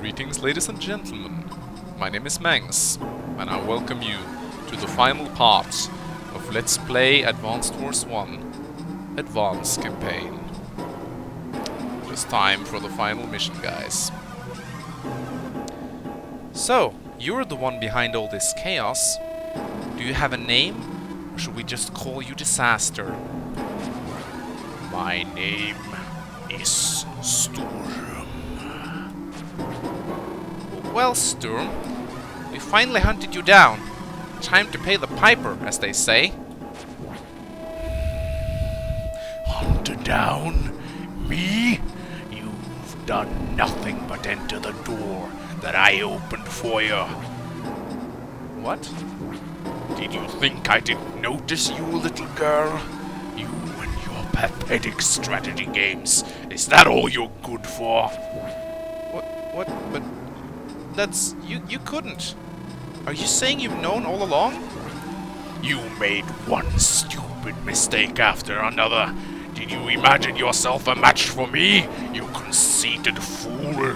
Greetings, ladies and gentlemen. My name is Mangs, and I welcome you to the final part of Let's Play Advanced Wars 1 Advanced Campaign. Just time for the final mission, guys. So, you're the one behind all this chaos. Do you have a name, or should we just call you Disaster? My name is Sturm. Well, Sturm, we finally hunted you down. Time to pay the piper, as they say. Hunted down? Me? You've done nothing but enter the door that I opened for you. What? Did you think I didn't notice you, little girl? You and your pathetic strategy games. Is that all you're good for? What? But that's... You couldn't. Are you saying you've known all along? You made one stupid mistake after another. Did you imagine yourself a match for me, you conceited fool?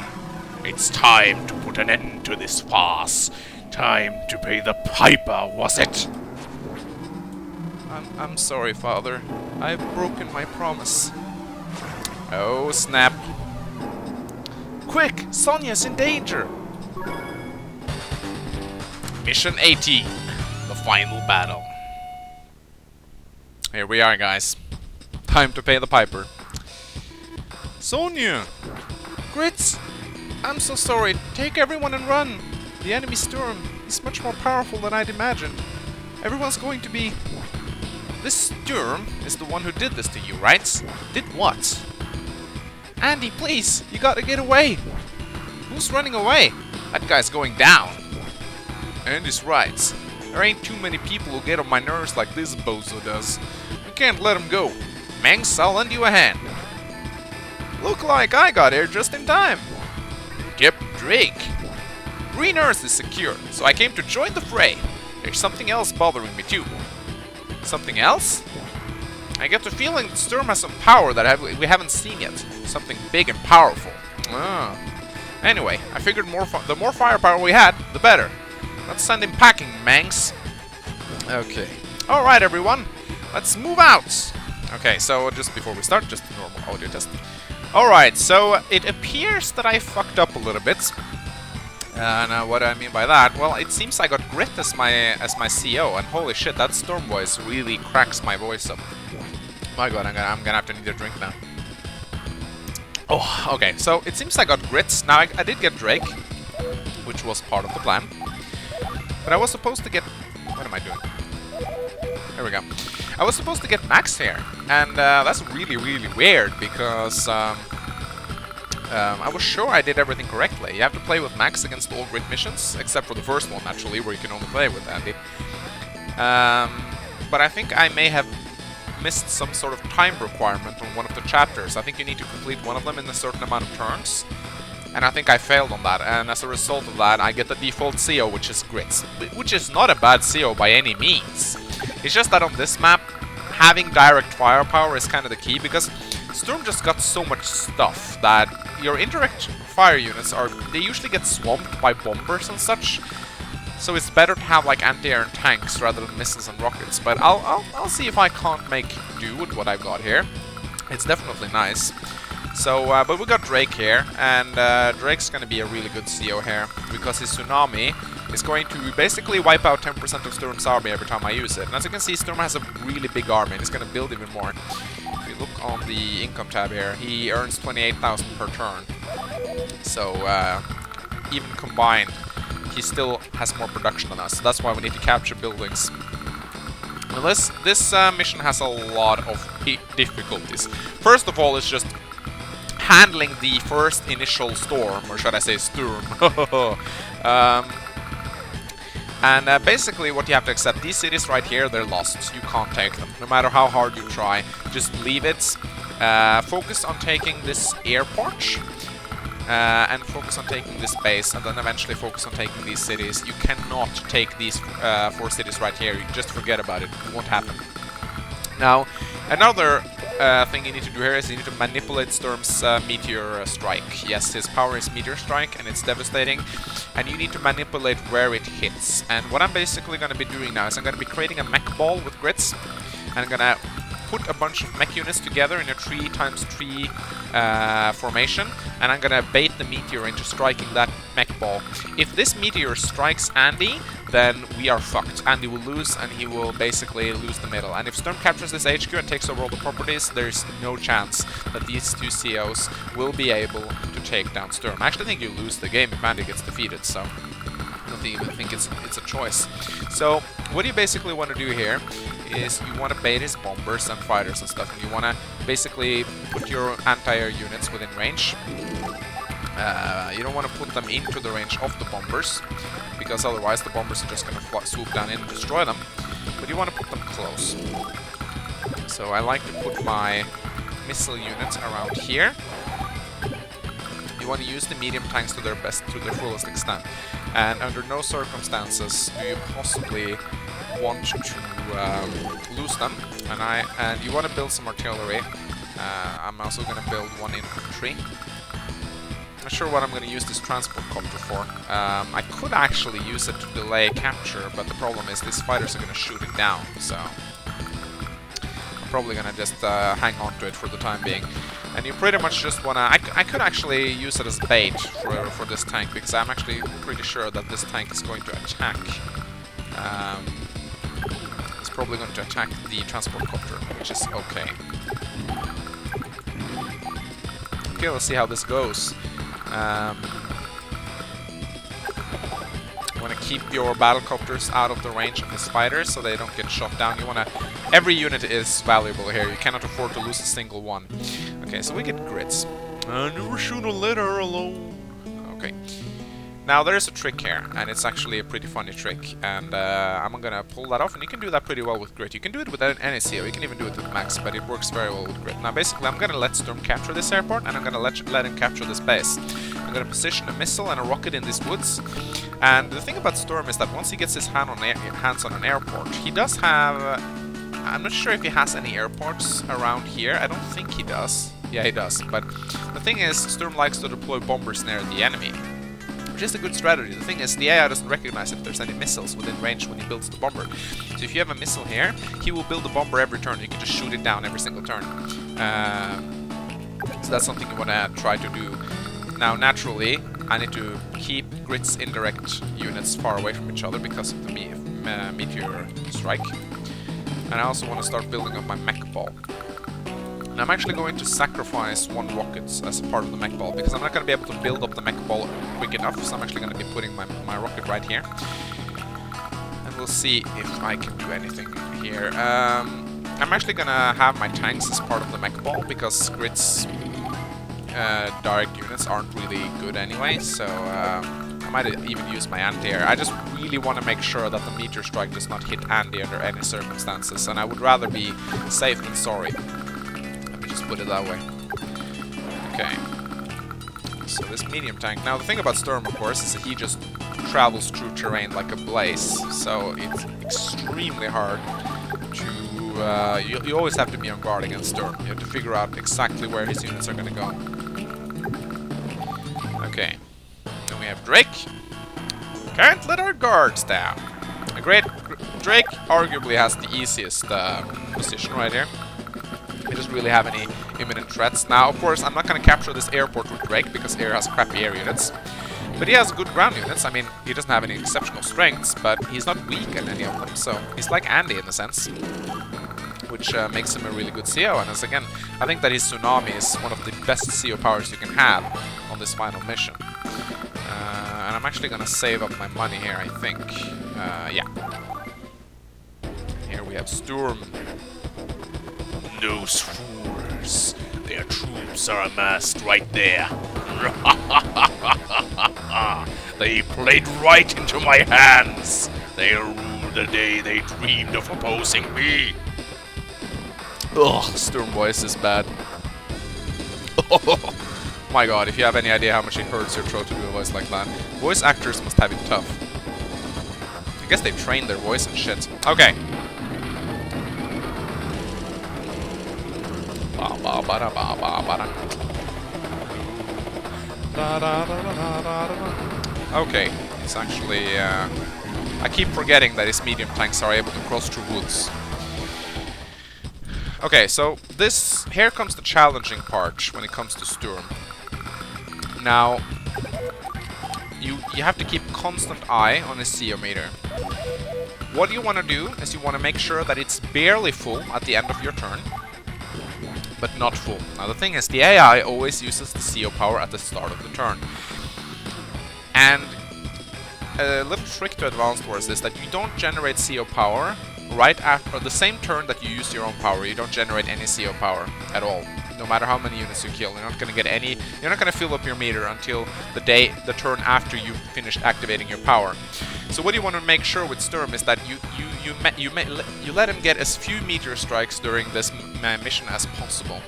It's time to put an end to this farce. Time to pay the piper, was it? I'm sorry, Father. I've broken my promise. Oh, snap. Quick! Sonya's in danger! Mission 18. The final battle. Here we are, guys. Time to pay the piper. Sonya! Grits! I'm so sorry. Take everyone and run! The enemy Sturm is much more powerful than I'd imagined. Everyone's going to be... This Sturm is the one who did this to you, right? Did what? Andy, please! You gotta get away! Who's running away? That guy's going down. Andy's right. There ain't too many people who get on my nerves like this bozo does. We can't let him go. Mangs, I'll lend you a hand. Look like I got here just in time. Yep, Drake. Green Earth is secure, so I came to join the fray. There's something else bothering me too. Something else? I get the feeling that Sturm has some power that we haven't seen yet. Something big and powerful. Ah. Anyway, I figured the more firepower we had, the better. Let's send him packing, Mangs. Okay. Alright, everyone. Let's move out. Okay, so just before we start, just a normal audio test. Alright, so it appears that I fucked up a little bit. And what do I mean by that? Well, it seems I got Grit as my CO, and holy shit, that Storm voice really cracks my voice up. My god, I'm gonna have to need a drink now. Oh, okay, so it seems I got Grit. Now, I did get Drake, which was part of the plan. But I was supposed to get... What am I doing? There we go. I was supposed to get Max here, and that's really, really weird, because I was sure I did everything correctly. You have to play with Max against all grid missions, except for the first one, actually, where you can only play with Andy. But I think I may have missed some sort of time requirement on one of the chapters. I think you need to complete one of them in a certain amount of turns. And I think I failed on that, and as a result of that, I get the default CO, which is Grits. Which is not a bad CO by any means. It's just that on this map, having direct firepower is kind of the key, because Sturm just got so much stuff that your indirect fire units they usually get swamped by bombers and such. So it's better to have like anti-air and tanks rather than missiles and rockets. But I'll see if I can't make do with what I've got here. It's definitely nice. So, but we got Drake here, and Drake's gonna be a really good CO here, because his Tsunami is going to basically wipe out 10% of Sturm's army every time I use it. And as you can see, Sturm has a really big army, and he's gonna build even more. If you look on the income tab here, he earns 28,000 per turn. So, even combined, he still has more production than us. So that's why we need to capture buildings. Now this mission has a lot of difficulties. First of all, it's just handling the first initial storm, or should I say Sturm. And basically what you have to accept, these cities right here, they're lost. You can't take them, no matter how hard you try. Just leave it. Focus on taking this airport, and focus on taking this base, and then eventually focus on taking these cities. You cannot take these 4 cities right here. You just forget about it. It won't happen. Now, another thing you need to do here is you need to manipulate Sturm's meteor strike. Yes, his power is meteor strike, and it's devastating. And you need to manipulate where it hits. And what I'm basically going to be doing now is I'm going to be creating a mech ball with grits. And I'm going to put a bunch of mech units together in a 3x3 formation, and I'm gonna bait the meteor into striking that mech ball. If this meteor strikes Andy, then we are fucked. Andy will lose, and he will basically lose the middle. And if Sturm captures this HQ and takes over all the properties, there's no chance that these two COs will be able to take down Sturm. I actually think you lose the game if Andy gets defeated, so I don't even think it's a choice. So what you basically want to do here is you want to bait his bombers and fighters and stuff, and you want to basically put your anti-air units within range. You don't want to put them into the range of the bombers, because otherwise the bombers are just going to swoop down in and destroy them, but you want to put them close. So I like to put my missile units around here. You want to use the medium tanks to their fullest extent, and under no circumstances do you possibly want to lose them. And you want to build some artillery. I'm also going to build one infantry. I'm not sure what I'm going to use this transport copter for. I could actually use it to delay capture, but the problem is these fighters are going to shoot it down, so I'm probably going to just hang on to it for the time being. And you pretty much just want to... I could actually use it as bait for this tank, because I'm actually pretty sure that this tank is going to attack. It's probably going to attack the transport copter, which is okay. Okay, let's see how this goes. You want to keep your battlecopters out of the range of his fighters so they don't get shot down. You want to... Every unit is valuable here. You cannot afford to lose a single one. Okay, so we get grits. Never shoot a letter alone. Okay. Now there's a trick here, and it's actually a pretty funny trick, and I'm gonna pull that off, and you can do that pretty well with grit. You can do it with any CO, you can even do it with max, but it works very well with grit. Now basically I'm gonna let Sturm capture this airport, and I'm gonna let him capture this base. I'm gonna position a missile and a rocket in these woods, and the thing about Sturm is that once he gets his hands on an airport, he does have... I'm not sure if he has any airports around here. I don't think he does. Yeah, he does, but the thing is, Sturm likes to deploy bombers near the enemy, which is a good strategy. The thing is, the AI doesn't recognize if there's any missiles within range when he builds the bomber. So if you have a missile here, he will build a bomber every turn. You can just shoot it down every single turn. So that's something you want to try to do. Now, naturally, I need to keep Grit's indirect units far away from each other because of the meteor strike. And I also want to start building up my mech ball. And I'm actually going to sacrifice one rocket as a part of the mech ball, because I'm not going to be able to build up the mech ball quick enough, so I'm actually going to be putting my rocket right here. And we'll see if I can do anything here. I'm actually going to have my tanks as part of the mech ball, because Grit's direct units aren't really good anyway, so I might even use my anti-air. I just really want to make sure that the meteor strike does not hit Andy under any circumstances, and I would rather be safe than sorry. Just put it that way. Okay. So this medium tank. Now the thing about Sturm, of course, is that he just travels through terrain like a blaze. So it's extremely hard to... you always have to be on guard against Sturm. You have to figure out exactly where his units are going to go. Okay. Then we have Drake. Can't let our guards down. Drake arguably has the easiest position right here. He doesn't really have any imminent threats. Now, of course, I'm not going to capture this airport with Drake, because Air has crappy air units. But he has good ground units. I mean, he doesn't have any exceptional strengths, but he's not weak at any of them. So he's like Andy in a sense, which makes him a really good CO. And as again, I think that his Tsunami is one of the best CO powers you can have on this final mission. And I'm actually going to save up my money here, I think. Yeah. Here we have Sturm. Those fools. Their troops are amassed right there. They played right into my hands. They'll rule the day they dreamed of opposing me. Ugh, Sturm voice is bad. Oh my god, if you have any idea how much it hurts your throat to do a voice like that. Voice actors must have it tough. I guess they train their voice and shit. Okay. Okay, it's actually... I keep forgetting that his medium tanks are able to cross through woods. Okay, so here comes the challenging part when it comes to Sturm. Now, you have to keep constant eye on his CO meter. What you want to do is you want to make sure that it's barely full at the end of your turn, but not full. Now the thing is, the AI always uses the CO power at the start of the turn. And a little trick to Advanced Wars is that you don't generate CO power right after the same turn that you use your own power. You don't generate any CO power at all. No matter how many units you kill, you're not going to get any. You're not going to fill up your meter until the turn after you've finished activating your power. So what you want to make sure with Sturm is that you let him get as few meteor strikes during this mission as possible.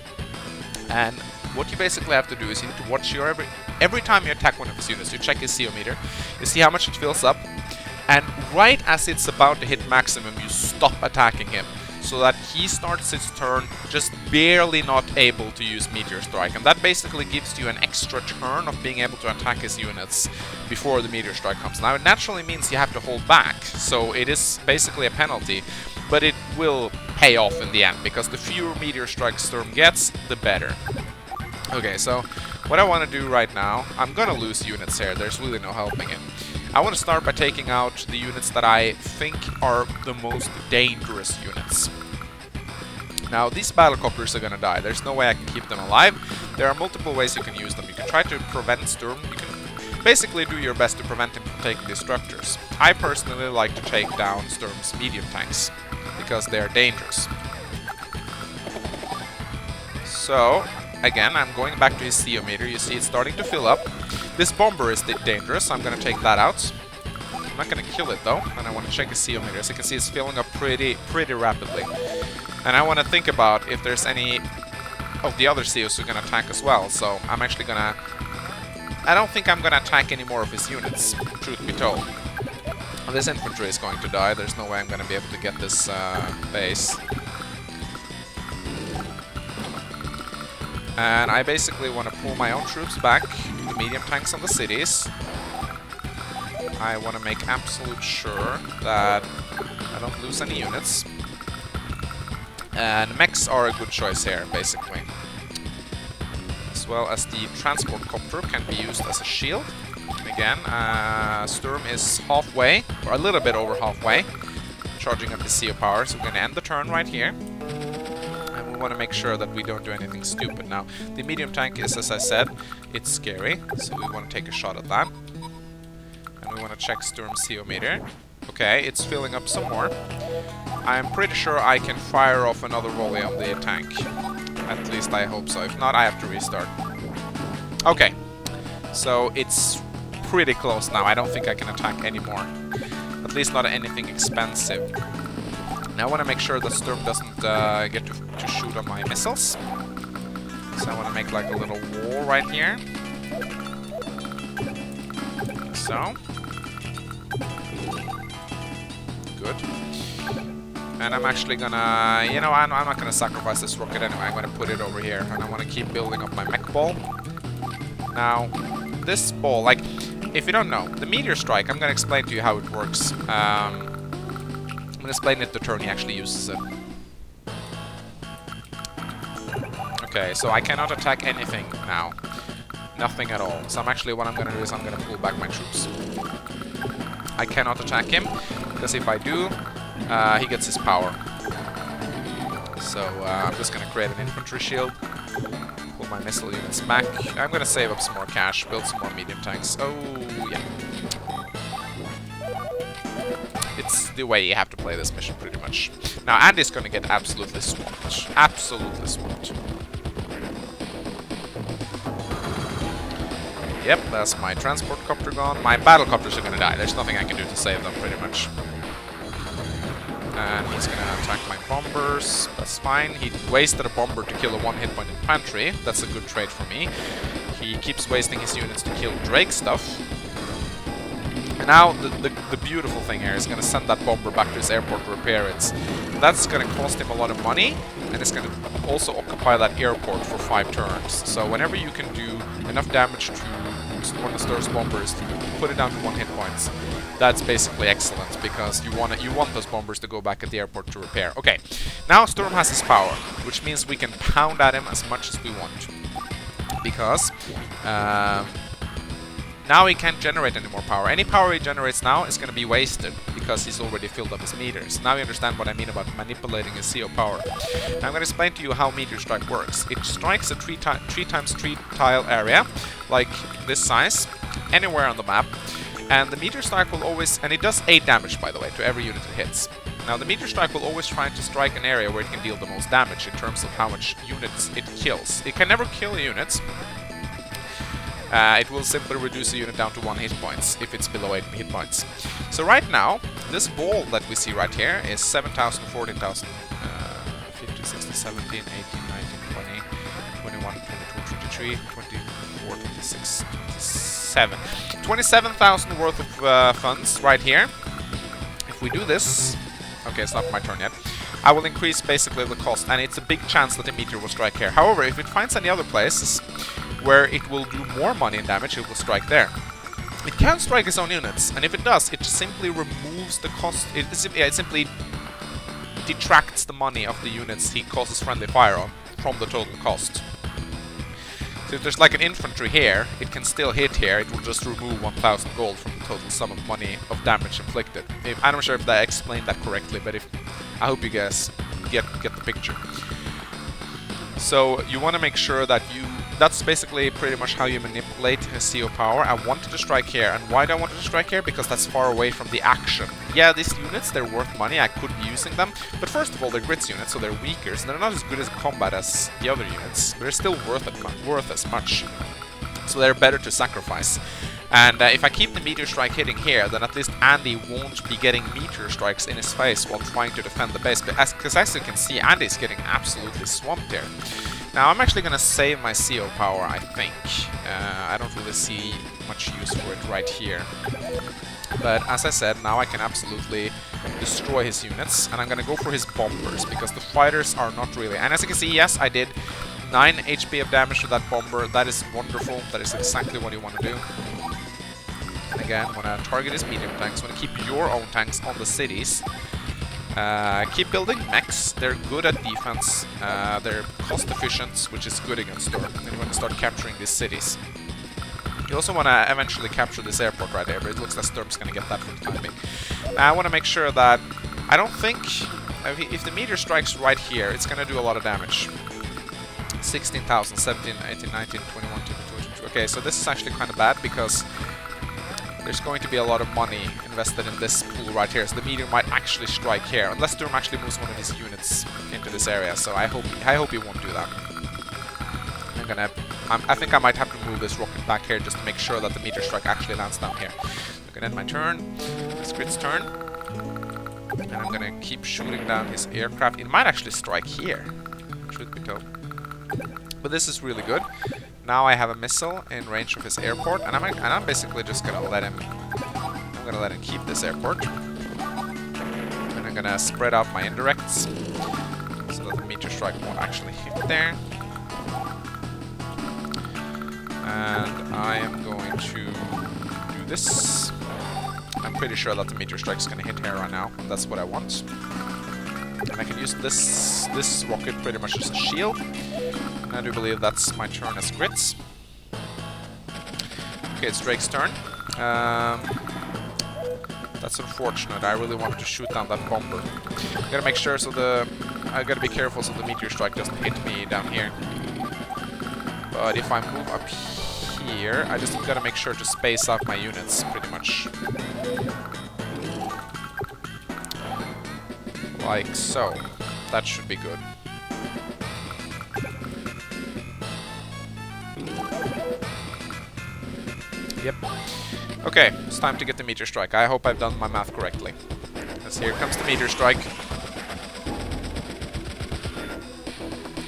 And what you basically have to do is you need to watch your every time you attack one of his units, you check his CO meter, you see how much it fills up, and right as it's about to hit maximum, you stop attacking him, so that he starts his turn just barely not able to use Meteor Strike. And that basically gives you an extra turn of being able to attack his units before the Meteor Strike comes. Now, it naturally means you have to hold back, so it is basically a penalty, but it will pay off in the end, because the fewer Meteor Strikes Sturm gets, the better. Okay, so what I want to do right now, I'm gonna lose units here, there's really no helping it. I want to start by taking out the units that I think are the most dangerous units. Now, these battlecopters are gonna die. There's no way I can keep them alive. There are multiple ways you can use them. You can try to prevent Sturm. You can basically do your best to prevent him from taking these structures. I personally like to take down Sturm's medium tanks, because they're dangerous. So, again, I'm going back to his CO meter. You see it's starting to fill up. This bomber is dangerous, so I'm going to take that out. I'm not going to kill it though, and I want to check his CO meter. As you can see, it's filling up pretty rapidly. And I want to think about if there's any of the other COs who are going to attack as well. So I'm actually going to... I don't think I'm going to attack any more of his units, truth be told. This infantry is going to die. There's no way I'm going to be able to get this base. And I basically want to pull my own troops back, the medium tanks on the cities. I want to make absolute sure that I don't lose any units. And mechs are a good choice here, basically. As well as the transport copter can be used as a shield. Again, Sturm is halfway, or a little bit over halfway, charging up the CO power, so we're going to end the turn right here. We want to make sure that we don't do anything stupid. Now, the medium tank is, as I said, it's scary, so we want to take a shot at that. And we want to check Sturm's CO meter. Okay, it's filling up some more. I'm pretty sure I can fire off another volley on the tank. At least I hope so. If not, I have to restart. Okay, so it's pretty close now. I don't think I can attack anymore. At least not anything expensive. Now I want to make sure that Sturm doesn't get to shoot on my missiles. So I want to make like a little wall right here. So. Good. And I'm actually gonna, you know, I'm not gonna sacrifice this rocket anyway. I'm gonna put it over here. And I want to keep building up my mech ball. Now, this ball, like, if you don't know, the Meteor Strike, I'm gonna explain to you how it works. I'm gonna explain it the turn he actually uses it. Okay, so I cannot attack anything now. Nothing at all. So what I'm gonna do is I'm gonna pull back my troops. I cannot attack him, because if I do, he gets his power. So I'm just gonna create an infantry shield. Pull my missile units back. I'm gonna save up some more cash, build some more medium tanks. Oh, yeah. It's the way you have to play this mission, pretty much. Now, Andy's gonna get absolutely swamped. Absolutely swamped. Yep, that's my transport copter gone. My battle copters are gonna die. There's nothing I can do to save them, pretty much. And he's gonna attack my bombers. That's fine. He wasted a bomber to kill a one-hit point infantry. That's a good trade for me. He keeps wasting his units to kill Drake stuff. And now the beautiful thing here is going to send that bomber back to his airport to repair it. That's going to cost him a lot of money, and it's going to also occupy that airport for 5 turns. So whenever you can do enough damage to one of Sturm's bombers to put it down to 1 hit points, that's basically excellent, because you want those bombers to go back at the airport to repair. Okay, now Sturm has his power, which means we can pound at him as much as we want. Because now he can't generate any more power. Any power he generates now is going to be wasted, because he's already filled up his meters. Now you understand what I mean about manipulating his CO power. Now I'm going to explain to you how Meteor Strike works. It strikes a 3 times 3 tile area, like this size, anywhere on the map. And the Meteor Strike will always, and it does 8 damage by the way, to every unit it hits. Now the Meteor Strike will always try to strike an area where it can deal the most damage in terms of how much units it kills. It can never kill units. It will simply reduce a unit down to 1 hit points if it's below 8 hit points. So right now, this ball that we see right here is 7,000, 14,000, 15, 16, 17, 18, 19, 20, 21, 22, 23, 24, 26, 27. 27,000 worth of funds right here. If we do this, okay, it's not my turn yet, I will increase basically the cost, and it's a big chance that the meteor will strike here. However, if it finds any other places where it will do more money in damage, it will strike there. It can strike its own units, and if it does, it simply removes the cost. It simply detracts the money of the units he causes friendly fire on from the total cost. So if there's like an infantry here, it can still hit here. It will just remove 1,000 gold from the total sum of money of damage inflicted. I'm not sure if I explained that correctly, but I hope you guys get the picture. So you want to make sure that that's basically pretty much how you manipulate his CO power. I wanted to strike here, and why do I want to strike here? Because that's far away from the action. Yeah, these units, they're worth money, I could be using them, but first of all, they're grits units, so they're weaker, so they're not as good as combat as the other units, but they're still worth as much. So they're better to sacrifice. And if I keep the meteor strike hitting here, then at least Andy won't be getting meteor strikes in his face while trying to defend the base. Because as you can see, Andy's getting absolutely swamped here. Now I'm actually going to save my CO power, I think. I don't really see much use for it right here. But as I said, now I can absolutely destroy his units. And I'm going to go for his bombers, because the fighters are not really... And as you can see, yes, I did 9 HP of damage to that bomber. That is wonderful. That is exactly what you want to do. And again, when I target his medium tanks, when you keep your own tanks on the cities, keep building mechs. They're good at defense, they're cost efficient, which is good against Sturm. And you want to start capturing these cities. You also want to eventually capture this airport right there, but it looks like Sturm's going to get that for the time being. I want to make sure that, I don't think, if the meteor strikes right here, it's going to do a lot of damage. 16,000, 17, 18, 19, 21, 22. Okay, so this is actually kind of bad, because there's going to be a lot of money invested in this pool right here, so the meteor might actually strike here, unless Sturm actually moves one of his units into this area. So I hope he won't do that. I think I might have to move this rocket back here just to make sure that the meteor strike actually lands down here. I'm gonna end my turn. It's Grit's turn, and I'm gonna keep shooting down his aircraft. It might actually strike here, truth be told. But this is really good. Now I have a missile in range of his airport, and I'm basically just gonna let him. I'm gonna let him keep this airport, and I'm gonna spread out my indirects so that the meteor strike won't actually hit there. And I am going to do this. I'm pretty sure that the meteor strike is gonna hit here right now, and that's what I want. And I can use this rocket pretty much as a shield. I do believe that's my turn as Grits. Okay, it's Drake's turn. That's unfortunate. I really wanted to shoot down that bomber. I gotta make sure I gotta be careful so the meteor strike doesn't hit me down here. But if I move up here, I just gotta make sure to space out my units pretty much. Like so. That should be good. Yep. Okay, it's time to get the meteor strike. I hope I've done my math correctly. As here comes the meteor strike.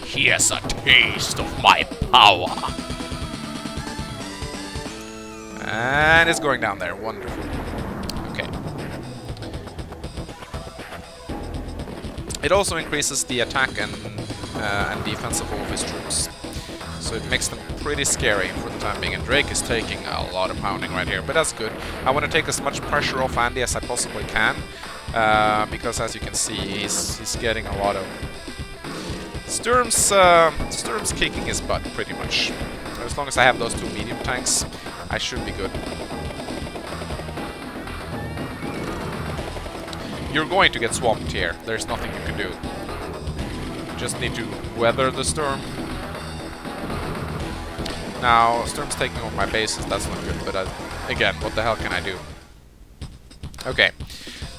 Here's a taste of my power. And it's going down there. Wonderful. It also increases the attack and defense of all of his troops. So it makes them pretty scary for the time being. And Drake is taking a lot of pounding right here, but that's good. I want to take as much pressure off Andy as I possibly can, because as you can see, he's getting a lot of... Sturm's kicking his butt, pretty much. As long as I have those 2 medium tanks, I should be good. You're going to get swamped here. There's nothing you can do. You just need to weather the storm. Now, Sturm's taking over my bases. That's not good, but again, what the hell can I do? Okay.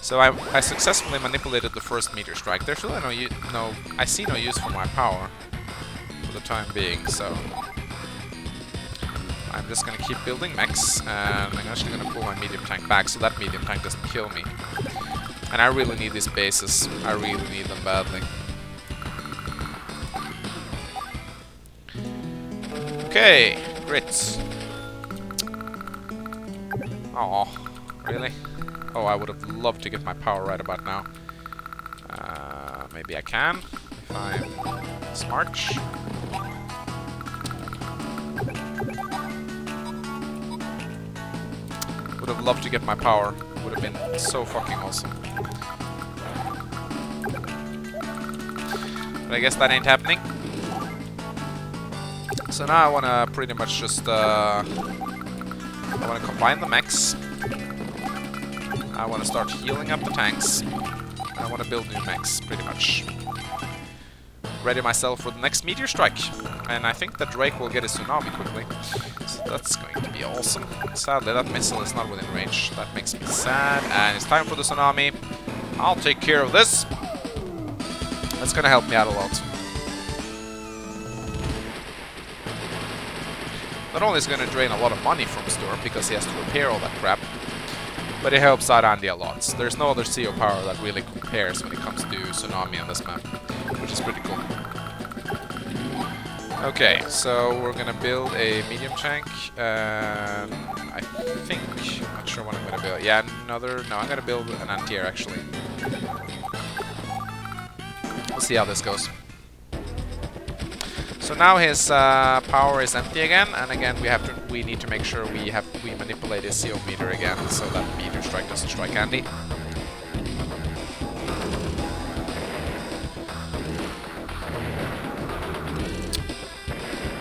So I successfully manipulated the first meteor strike. There's really I see no use for my power for the time being, so I'm just gonna keep building mechs, and I'm actually gonna pull my medium tank back so that medium tank doesn't kill me. And I really need these bases. I really need them badly. Okay, grits. Oh, really? Oh, I would have loved to get my power right about now. Maybe I can, if I'm smart. Would have loved to get my power. Would have been so fucking awesome. But I guess that ain't happening. So now I want to pretty much just... I want to combine the mechs. I want to start healing up the tanks. I want to build new mechs, pretty much. Ready myself for the next meteor strike. And I think that Drake will get his Tsunami quickly. So that's going to be awesome. Sadly, that missile is not within range. That makes me sad. And it's time for the Tsunami. I'll take care of this. That's going to help me out a lot. Not only is it going to drain a lot of money from Sturm because he has to repair all that crap, but it helps out Andy a lot. There's no other CO power that really compares when it comes to Tsunami on this map, which is pretty cool. Okay, so we're gonna build a medium tank, and I think, I'm not sure what I'm gonna build. Yeah, no, I'm gonna build an anti-air actually. We'll see how this goes. So now his power is empty again, and again we need to make sure we manipulate his CO meter again, so that meteor strike doesn't strike Andy.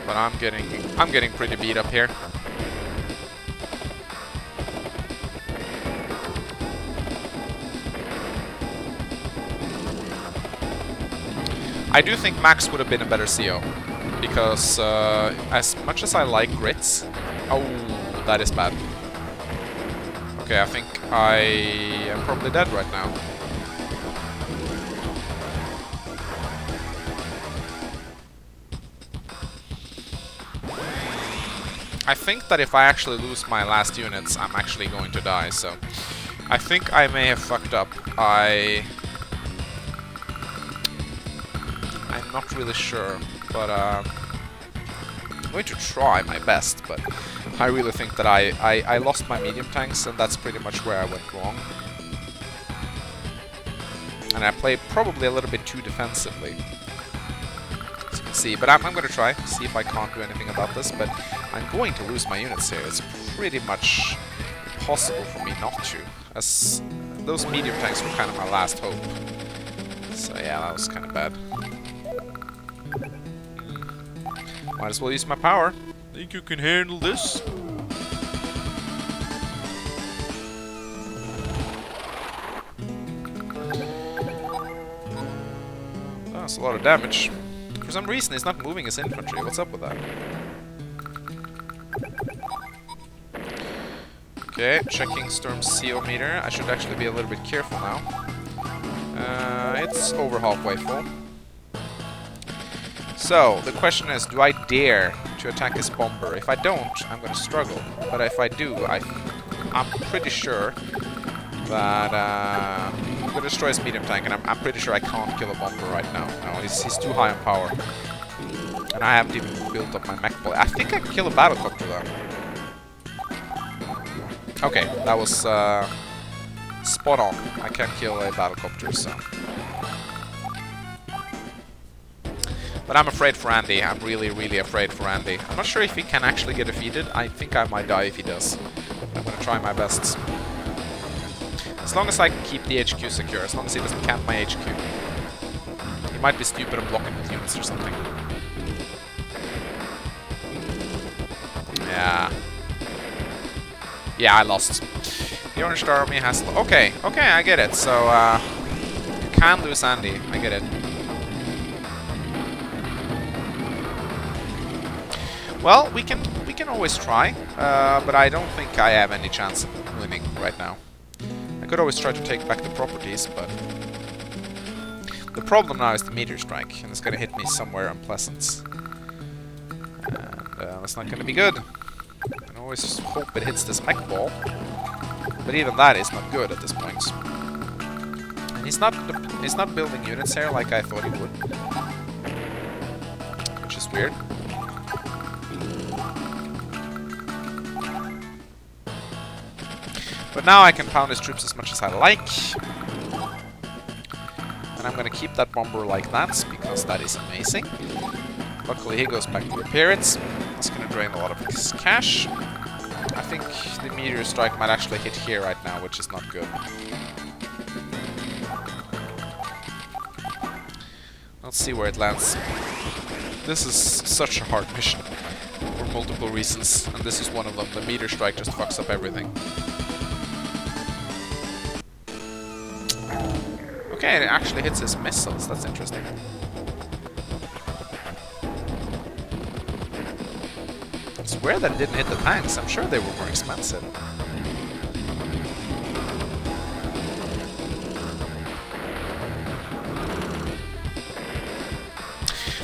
But I'm getting pretty beat up here. I do think Max would have been a better CO, because as much as I like grits... Oh, that is bad. Okay, I think I am probably dead right now. I think that if I actually lose my last units, I'm actually going to die, so... I think I may have fucked up. I'm not really sure, but I'm going to try my best, but I really think that I lost my medium tanks, and that's pretty much where I went wrong. And I played probably a little bit too defensively, as you can see, but I'm going to try, see if I can't do anything about this, but I'm going to lose my units here. It's pretty much impossible for me not to, as those medium tanks were kind of my last hope. So yeah, that was kind of bad. Might as well use my power. Think you can handle this? Oh, that's a lot of damage. For some reason, he's not moving his infantry. What's up with that? Okay, checking Sturm's CO meter. I should actually be a little bit careful now. It's over halfway full. So, the question is, do I dare to attack his bomber? If I don't, I'm going to struggle. But if I do, I'm pretty sure that I'm going to destroy his medium tank, and I'm pretty sure I can't kill a bomber right now. No, he's too high on power. And I haven't even built up my mech bullet. I think I can kill a battlecopter though. Okay, that was spot on. I can kill a battlecopter, so... But I'm afraid for Andy. I'm really, really afraid for Andy. I'm not sure if he can actually get defeated. I think I might die if he does. I'm gonna try my best. As long as I can keep the HQ secure, as long as he doesn't camp my HQ. He might be stupid and blocking with units or something. Yeah. Yeah, I lost. The Orange Star Army has... Okay, I get it. So, you can lose Andy. I get it. Well, we can always try, but I don't think I have any chance of winning right now. I could always try to take back the properties, but the problem now is the meteor strike, and it's going to hit me somewhere unpleasant. And that's not going to be good. I can always hope it hits this mech ball, but even that is not good at this point. And he's not building units here like I thought he would, which is weird. But now I can pound his troops as much as I like. And I'm gonna keep that bomber like that, because that is amazing. Luckily he goes back to repair it. It's gonna drain a lot of his cash. I think the meteor strike might actually hit here right now, which is not good. Let's see where it lands. This is such a hard mission for multiple reasons, and this is one of them. The meteor strike just fucks up everything. Okay, it actually hits his missiles. That's interesting. It's weird that it didn't hit the tanks. I'm sure they were more expensive.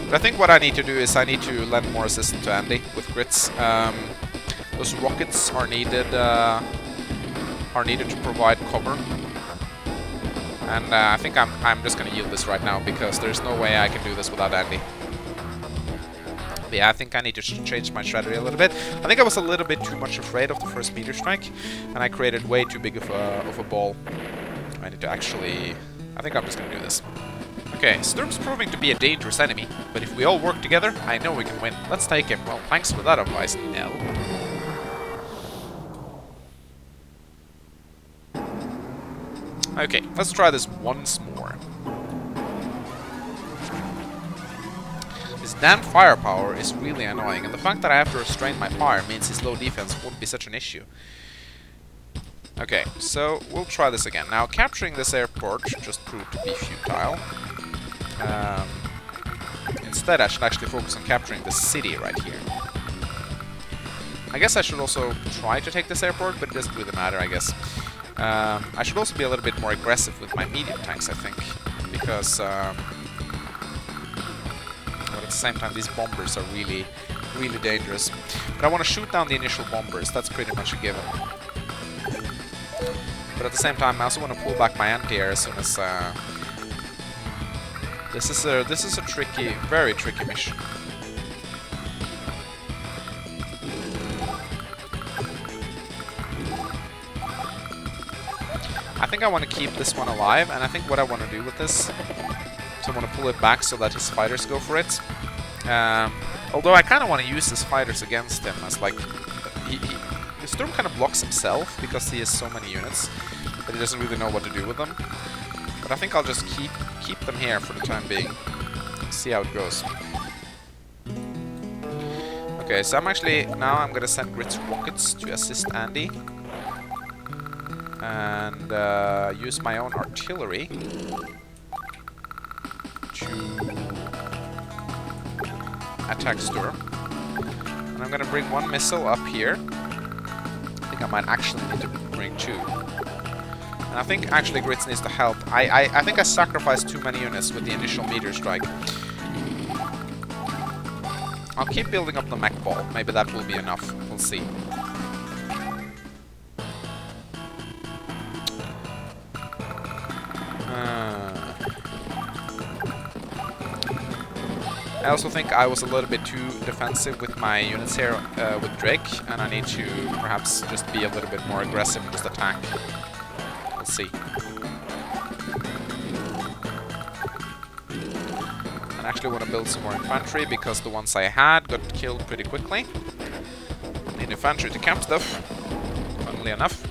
But I think what I need to do is I need to lend more assistance to Andy with grits. Those rockets are needed to provide cover. And I think I'm just going to yield this right now, because there's no way I can do this without Andy. But yeah, I think I need to change my strategy a little bit. I think I was a little bit too much afraid of the first meteor strike, and I created way too big of a ball. I need to actually... I think I'm just going to do this. Okay, Sturm's proving to be a dangerous enemy, but if we all work together, I know we can win. Let's take him. Well, thanks for that advice, Nell. Okay, let's try this once more. His damn firepower is really annoying, and the fact that I have to restrain my fire means his low defense won't be such an issue. Okay, so we'll try this again. Now, capturing this airport just proved to be futile. Instead, I should actually focus on capturing the city right here. I guess I should also try to take this airport, but it doesn't really matter, I guess. I should also be a little bit more aggressive with my medium tanks, I think, because but at the same time these bombers are really, really dangerous. But I want to shoot down the initial bombers, that's pretty much a given. But at the same time I also want to pull back my anti-air as soon as this is a tricky, very tricky mission. I think I want to keep this one alive, and I think what I want to do with this, so I want to pull it back so that his fighters go for it. Although I kind of want to use his fighters against him, as like, the Sturm kind of blocks himself because he has so many units that he doesn't really know what to do with them. But I think I'll just keep them here for the time being. See how it goes. Okay, so I'm gonna send Grit's rockets to assist Andy. And use my own artillery to attack Sturm. And I'm gonna bring one missile up here. I think I might actually need to bring two. And I think actually Grits needs to help. I think I sacrificed too many units with the initial meteor strike. I'll keep building up the mech ball. Maybe that will be enough. We'll see. I also think I was a little bit too defensive with my units here with Drake, and I need to perhaps just be a little bit more aggressive and just attack. We'll see. I actually want to build some more infantry because the ones I had got killed pretty quickly. I need infantry to camp stuff, funnily enough.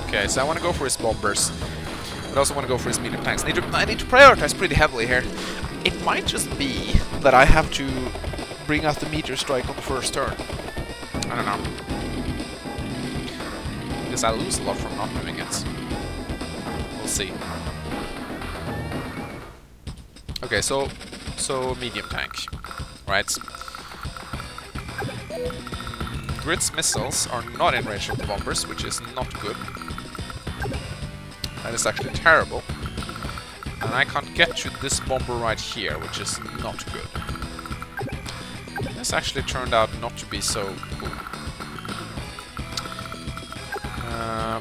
Okay, so I want to go for his bombers. But I also want to go for his medium tanks. I need to prioritize pretty heavily here. It might just be that I have to bring out the meteor strike on the first turn. I don't know. Because I lose a lot from not doing it. We'll see. Okay, so medium tank, right? Grid's missiles are not in range of the bombers, which is not good. That is actually terrible. And I can't get to this bomber right here, which is not good. This actually turned out not to be so cool.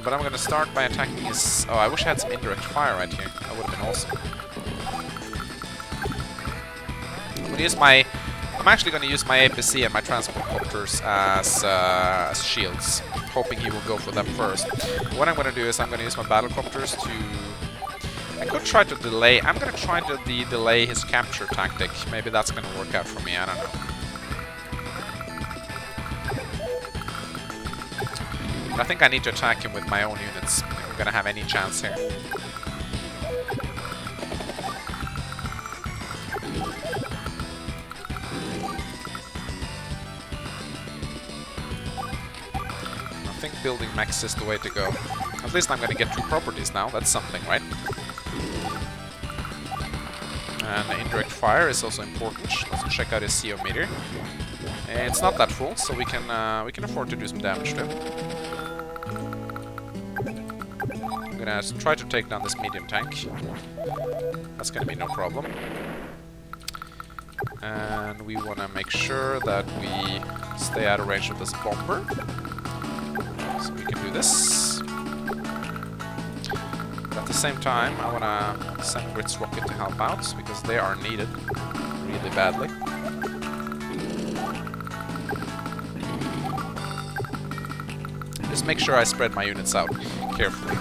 But I'm gonna start by attacking his... Oh, I wish I had some indirect fire right here. That would have been awesome. I'm actually gonna use my APC and my transport copters as shields, hoping he will go for them first. What I'm gonna do is I'm gonna use my battle copters to... I could try to delay... I'm gonna try to delay his capture tactic. Maybe that's gonna work out for me, I don't know. I think I need to attack him with my own units if we're gonna have any chance here. I think building mechs is the way to go. At least I'm gonna get 2 properties now, that's something, right? And indirect fire is also important. Let's check out his CO meter. It's not that full, so we can afford to do some damage to him. I'm gonna try to take down this medium tank. That's gonna be no problem. And we wanna make sure that we stay out of range of this bomber. So we can do this. But at the same time, I wanna send Grid's rocket to help out, because they are needed really badly. Just make sure I spread my units out carefully.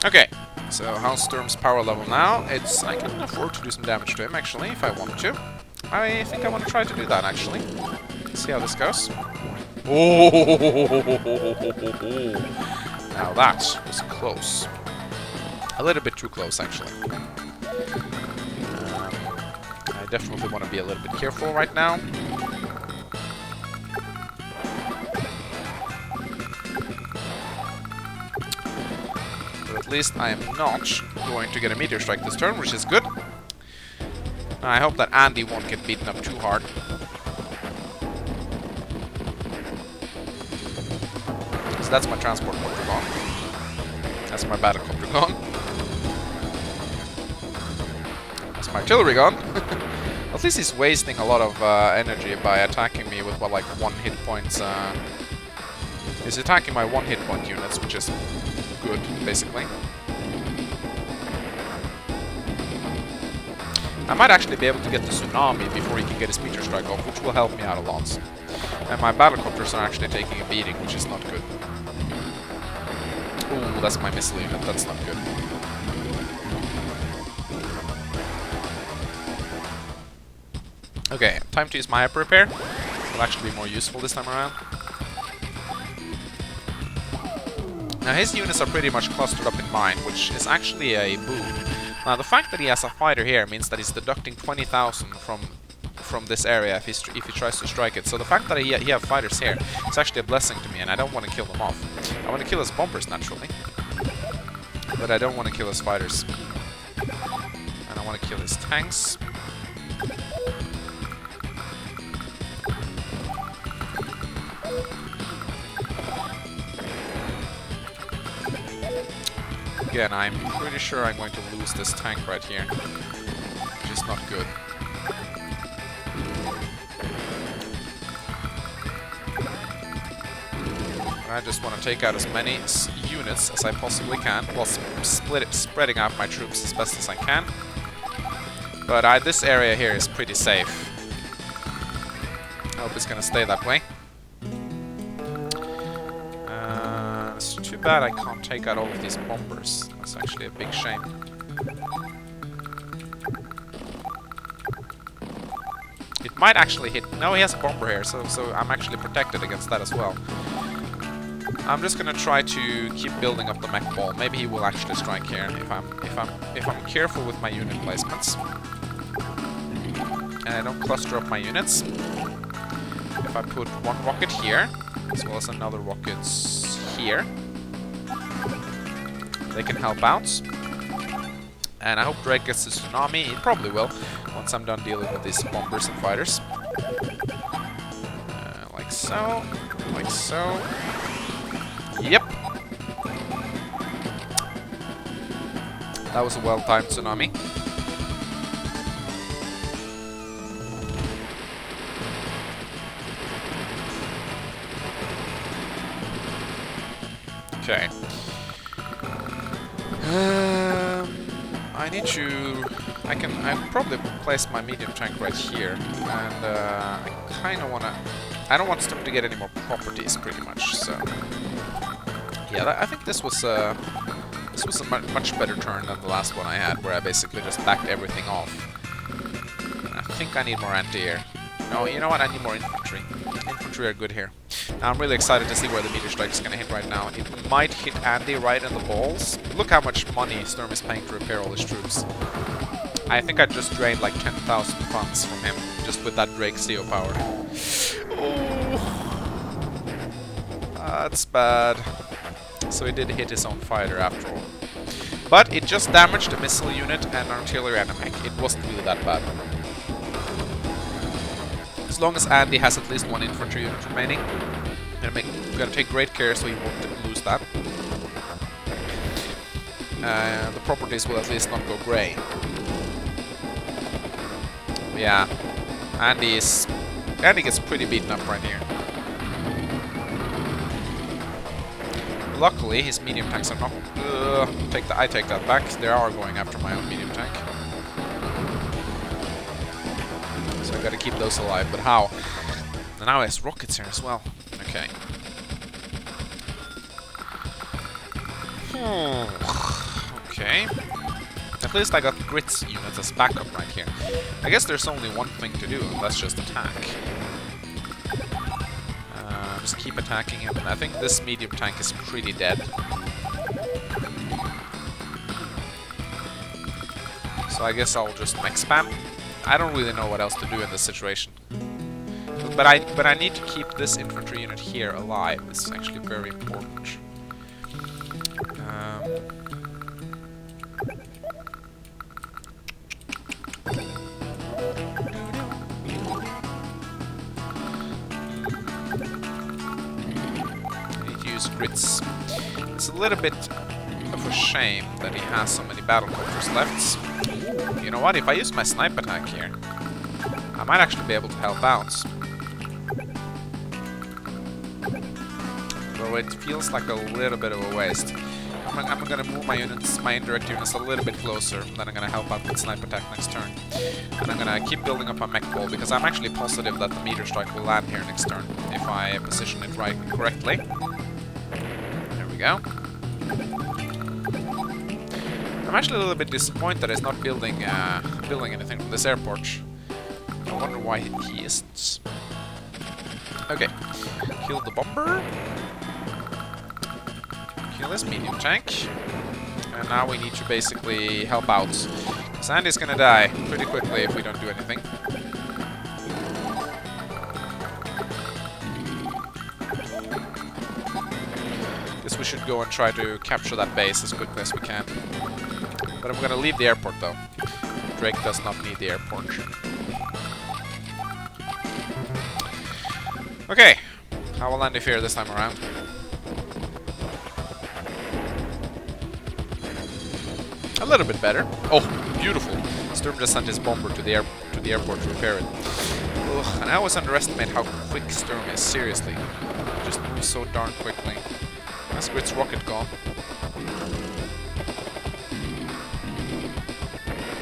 Okay, so how's Sturm's power level now? I can afford to do some damage to him, actually, if I want to. I think I want to try to do that, actually. Let's see how this goes. Oh! Now that was close. A little bit too close, actually. I definitely want to be a little bit careful right now. At least I am not going to get a meteor strike this turn, which is good. I hope that Andy won't get beaten up too hard. So that's my transport copter gone. That's my battle copter gone. That's my artillery gone. At least he's wasting a lot of energy by attacking me with, well, like 1 hit points. He's attacking my 1 hit point units, which is good, basically. I might actually be able to get the Tsunami before he can get his meteor strike off, which will help me out a lot. And my battlecopters are actually taking a beating, which is not good. Ooh, that's my missile unit, that's not good. Okay, time to use my hyper repair. Will actually be more useful this time around. Now his units are pretty much clustered up in mine, which is actually a boon. Now the fact that he has a fighter here means that he's deducting 20,000 from this area if he tries to strike it. So the fact that he have fighters here is actually a blessing to me, and I don't want to kill them off. I want to kill his bombers naturally, but I don't want to kill his fighters. And I want to kill his tanks. Again, I'm pretty sure I'm going to lose this tank right here, which is not good. I just want to take out as many units as I possibly can, while spreading out my troops as best as I can. But this area here is pretty safe. I hope it's going to stay that way. bad I can't take out all of these bombers. That's actually a big shame. It might actually hit... No, he has a bomber here, so I'm actually protected against that as well. I'm just gonna try to keep building up the mech ball. Maybe he will actually strike here if I'm careful with my unit placements. And I don't cluster up my units. If I put one rocket here, as well as another rocket here, they can help out. And I hope Drake gets the Tsunami. He probably will, once I'm done dealing with these bombers and fighters. Like so. Like so. Yep. That was a well-timed Tsunami. Okay. I need to... I probably place my medium tank right here, and I kind of want to... I don't want Sturm to get any more properties, pretty much, so... Yeah, I think this was a much better turn than the last one I had, where I basically just backed everything off. And I think I need more anti-air. No, you know what? I need more infantry. Infantry are good here. Now I'm really excited to see where the meteor strike is going to hit right now. It might hit Andy right in the balls. Look how much money Sturm is paying to repair all his troops. I think I just drained like 10,000 funds from him, just with that Drake CO power. Oh, that's bad. So he did hit his own fighter after all. But it just damaged a missile unit and an artillery enemy. It wasn't really that bad. As long as Andy has at least one infantry unit remaining, I'm gonna take great care so he won't lose that. The properties will at least not go grey. Yeah, Andy gets pretty beaten up right here. Luckily, his medium tanks are not... I take that back. They are going after my own medium tank. So I gotta keep those alive, but how? And now he has rockets here as well. Okay. Okay. At least I got Grit's units as backup right here. I guess there's only one thing to do, and that's just attack. Just keep attacking him. I think this medium tank is pretty dead. So I guess I'll just mech spam. I don't really know what else to do in this situation. But I need to keep this infantry unit here alive. This is actually very important. Grits. It's a little bit of a shame that he has so many battle copters left. You know what? If I use my snipe attack here, I might actually be able to help out. Though it feels like a little bit of a waste. I'm gonna move my units, my indirect units, a little bit closer. Then I'm gonna help out with snipe attack next turn. And I'm gonna keep building up my mech ball because I'm actually positive that the meteor strike will land here next turn if I position it correctly. Go. I'm actually a little bit disappointed that he's not building anything from this airport. I wonder why he isn't. Okay, kill the bomber. Kill his medium tank. And now we need to basically help out. Sandy's gonna die pretty quickly if we don't do anything. We should go and try to capture that base as quickly as we can. But I'm gonna leave the airport though. Drake does not need the airport. Okay, how will Andy fare this time around? A little bit better. Oh, beautiful. Sturm just sent his bomber to the airport to repair it. Ugh, and I always underestimate how quick Sturm is, seriously. Just moves so darn quickly. That's Grit's rocket gone.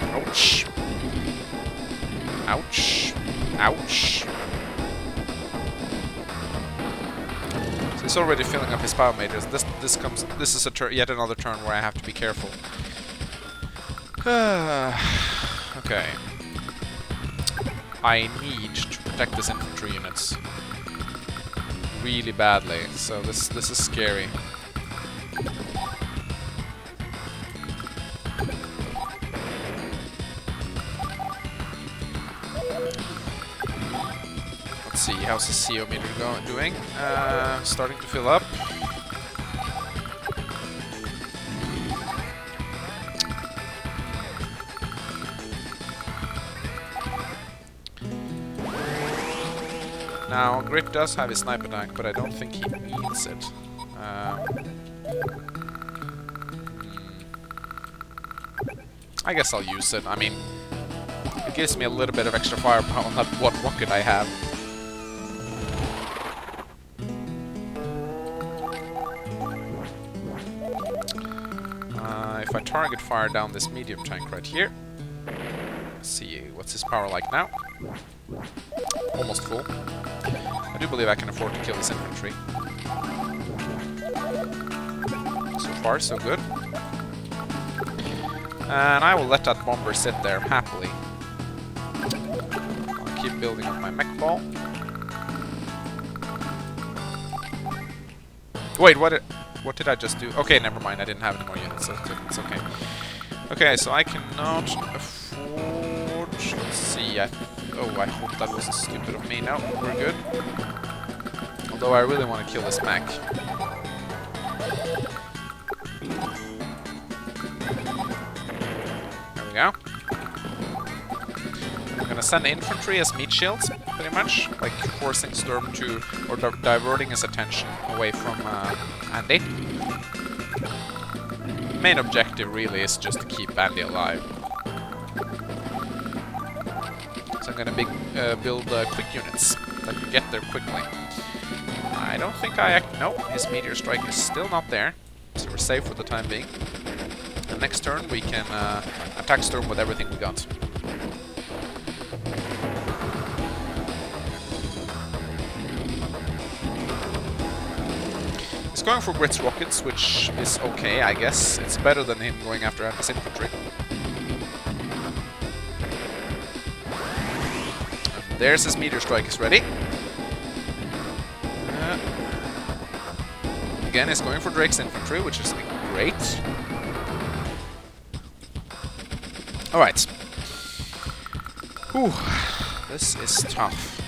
Ouch. Ouch. Ouch. So He's already filling up his power meters. This is yet another turn where I have to be careful. Okay. I need to protect this infantry units really badly, so this is scary. Let's see, how's the CO meter doing? Starting to fill up. Now, Grit does have his sniper tank, but I don't think he needs it. I guess I'll use it. I mean, it gives me a little bit of extra firepower on that one rocket I have. If I target fire down this medium tank right here, let's see, what's his power like now? Almost full. I do believe I can afford to kill this infantry. So far, so good. And I will let that bomber sit there happily. I'll keep building up my mech ball. Wait, what did I just do? Okay, never mind, I didn't have any more units, so it's okay. Okay, so I cannot afford... Let's see, oh, I hope that wasn't stupid of me. No, we're good. Although I really want to kill this mech. There we go. I'm gonna send infantry as meat shields, pretty much. Like forcing Sturm to... or diverting his attention away from Andy. Main objective really is just to keep Andy alive. So I'm gonna build quick units that can get there quickly. I don't think no, his meteor strike is still not there, so we're safe for the time being. And next turn we can attack Sturm with everything we got. He's going for Grit's rockets, which is okay, I guess. It's better than him going after his infantry. There's his meteor strike is ready. Again, he's going for Drake's infantry, which is great. Alright. Whew. This is tough.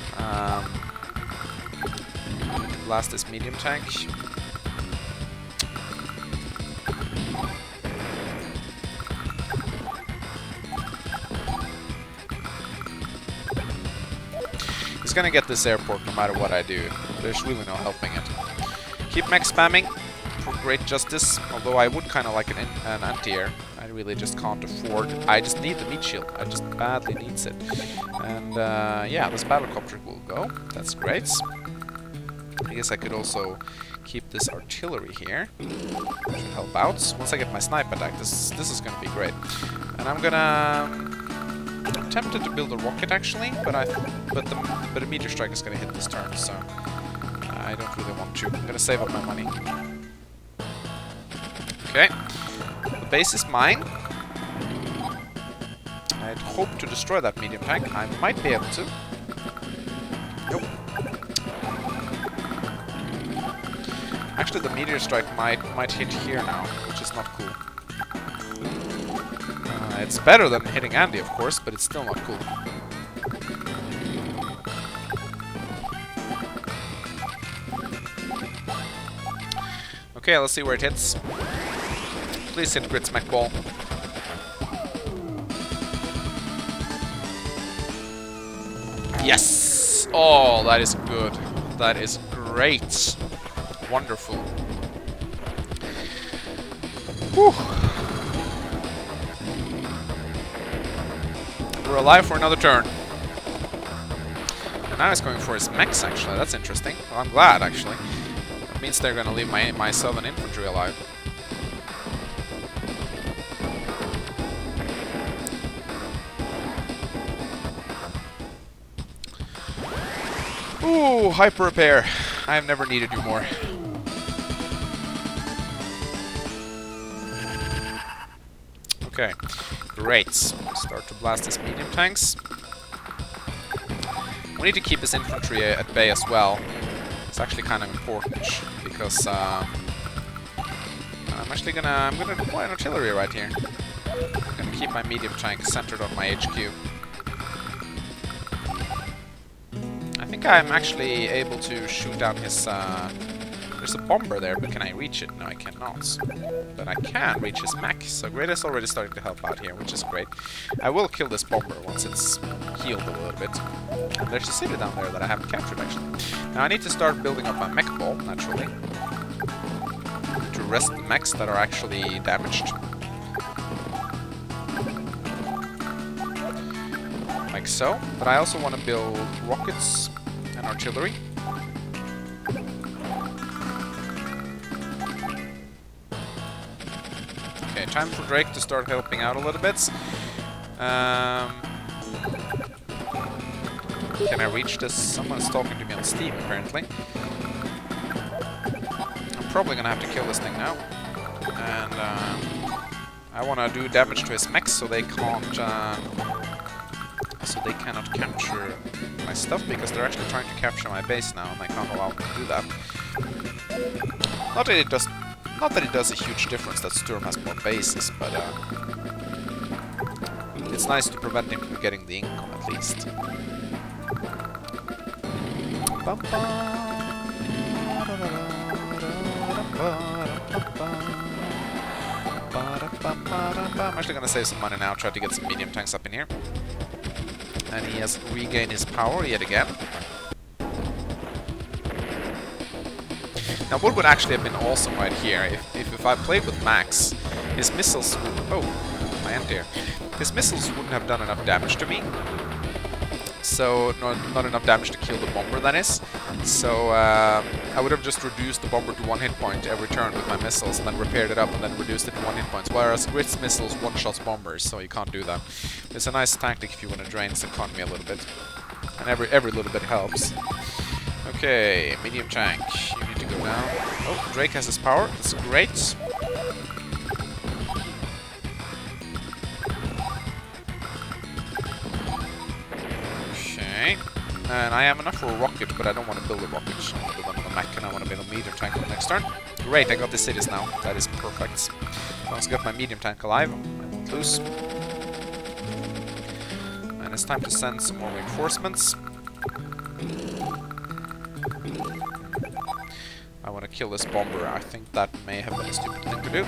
Blast this medium tank. He's gonna get this airport no matter what I do. There's really no helping it. Keep mech spamming for great justice, although I would kind of like an anti-air. I really just can't afford. I just need the meat shield. I just badly needs it. And yeah, this battlecopter will go. That's great. I guess I could also keep this artillery here. Should help out. Once I get my sniper attack, this is gonna be great. And I'm tempted to build a rocket actually, but a meteor strike is gonna hit this turn, so I don't really want to. I'm gonna save up my money. Okay, the base is mine. I'd hope to destroy that medium tank. I might be able to. Nope. Actually, the meteor strike might hit here now, which is not cool. It's better than hitting Andy, of course, but it's still not cool. Okay, let's see where it hits. Please hit Grit's mech ball. Yes! Oh, that is good. That is great. Wonderful. Whew. We're alive for another turn. And now he's going for his mechs, actually. That's interesting. Well, I'm glad, actually. That means they're gonna leave my Southern infantry alive. Ooh, hyper repair. I have never needed you more. Okay, great. Start to blast his medium tanks. We need to keep his infantry at bay as well. It's actually kind of important because I'm gonna deploy an artillery right here. I'm gonna keep my medium tank centered on my HQ. I think I'm actually able to shoot down his. There's a bomber there, but can I reach it? No, I cannot. But I can reach his mech, so Great is already starting to help out here, which is great. I will kill this bomber once it's healed a little bit. And there's a city down there that I haven't captured, actually. Now I need to start building up my mech ball, naturally. To rest the mechs that are actually damaged. Like so. But I also want to build rockets and artillery. Okay, time for Drake to start helping out a little bit. Can I reach this? Someone's talking to me on Steam, apparently. I'm probably gonna have to kill this thing now. And I want to do damage to his mechs so they can't, cannot capture my stuff, because they're actually trying to capture my base now, and I can't allow them to do that. Not that it does a huge difference that Sturm has more bases, but it's nice to prevent him from getting the income at least. I'm actually gonna save some money now, try to get some medium tanks up in here. And he has regained his power yet again. Now what would actually have been awesome right here, if I played with Max, his missiles would... Oh, my anti-air. His missiles wouldn't have done enough damage to me. So, not enough damage to kill the bomber, that is. So, I would have just reduced the bomber to 1 hit point every turn with my missiles, and then repaired it up, and then reduced it to 1 hit points. Whereas Grit's missiles one-shots bombers, so you can't do that. It's a nice tactic if you want to drain his economy a little bit. And every little bit helps. Okay, medium tank. You need to go down. Oh, Drake has his power. That's great. Okay. And I have enough for a rocket, but I don't want to build a rocket. I want to build another mech, and I want to build a medium tank on next turn. Great, I got the cities now. That is perfect. As long as I got my medium tank alive, I won't lose. And it's time to send some more reinforcements. I want to kill this bomber. I think that may have been a stupid thing to do.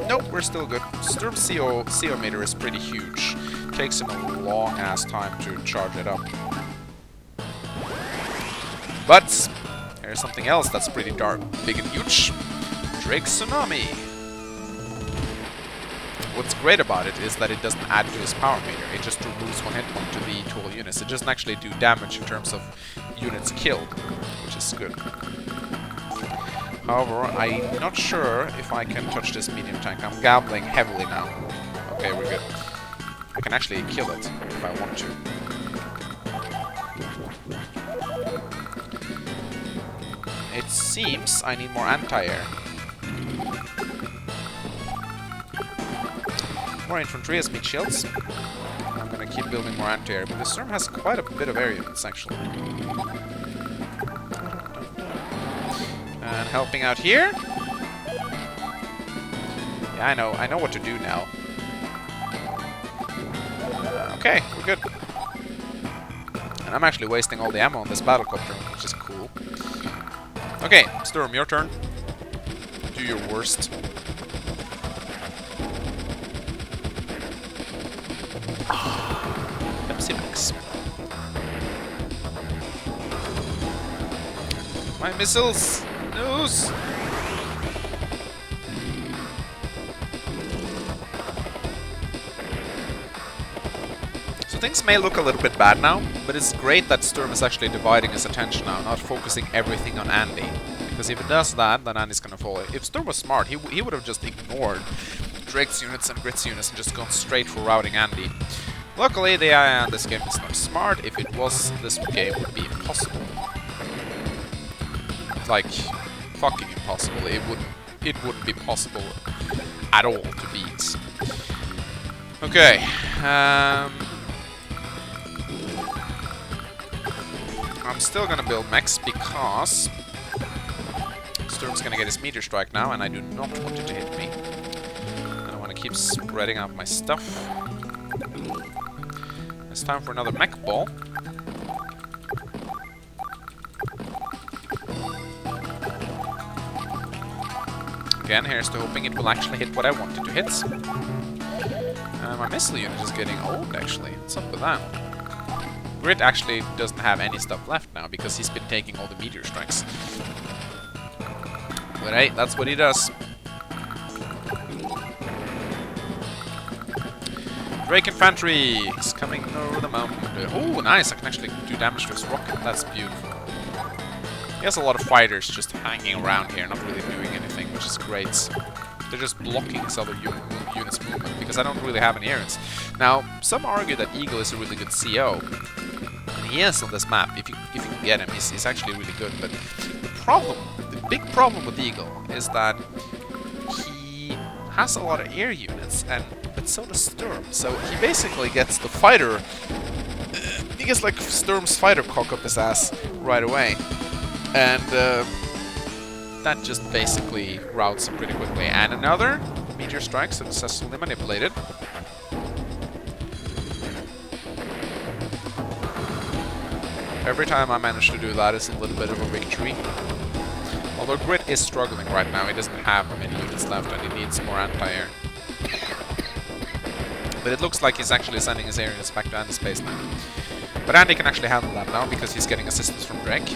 Nope, we're still good. Sturm's CO meter is pretty huge. Takes him a long ass time to charge it up. But here's something else that's pretty big and huge. Drake Tsunami. What's great about it is that it doesn't add to his power meter. It just removes 1 hit point to the total units. It doesn't actually do damage in terms of units killed, which is good. However, I'm not sure if I can touch this medium tank. I'm gambling heavily now. Okay, we're good. I can actually kill it if I want to. It seems I need more anti-air. More infantry as meat shields. I'm gonna keep building more anti-air, but the Sturm has quite a bit of air units, actually. And helping out here. Yeah, I know what to do now. Okay, we're good. And I'm actually wasting all the ammo on this battlecopter, which is cool. Okay, Sturm, your turn. Do your worst. Pepsi Max. My missiles! News! So things may look a little bit bad now, but it's great that Sturm is actually dividing his attention now, not focusing everything on Andy. Because if it does that, then Andy's gonna fall. If Sturm was smart, he would have just ignored Drake's units and Grit's units and just gone straight for routing Andy. Luckily, the AI on this game is not smart. If it was, this game would be impossible. Like, fucking impossible. It wouldn't be possible at all to beat. Okay. I'm still gonna build mechs because Sturm's gonna get his meteor strike now, and I do not want it to hit me. I don't want to keep spreading out my stuff. It's time for another mech ball. Again, here's to hoping it will actually hit what I want it to hit. My missile unit is getting old, actually. What's up with that? Grit actually doesn't have any stuff left now because he's been taking all the meteor strikes. But hey, that's what he does. Drake infantry is coming over the mountain. Oh, nice! I can actually do damage to his rocket. That's beautiful. He has a lot of fighters just hanging around here, not really doing anything, which is great. They're just blocking his other units' movement because I don't really have any errands. Now, some argue that Eagle is a really good CO. And he is on this map. If you can get him, he's actually really good. But the big problem with Eagle is that he has a lot of air units, but so does Sturm. So he basically gets the fighter. He gets like Sturm's fighter cock up his ass right away, and that just basically routes him pretty quickly. And another meteor strike successfully manipulated. Every time I manage to do that, it's a little bit of a victory. Although Grit is struggling right now, he doesn't have many units left and he needs more anti-air. But it looks like he's actually sending his air units back to Andy's base now. But Andy can actually handle that now because he's getting assistance from Drake.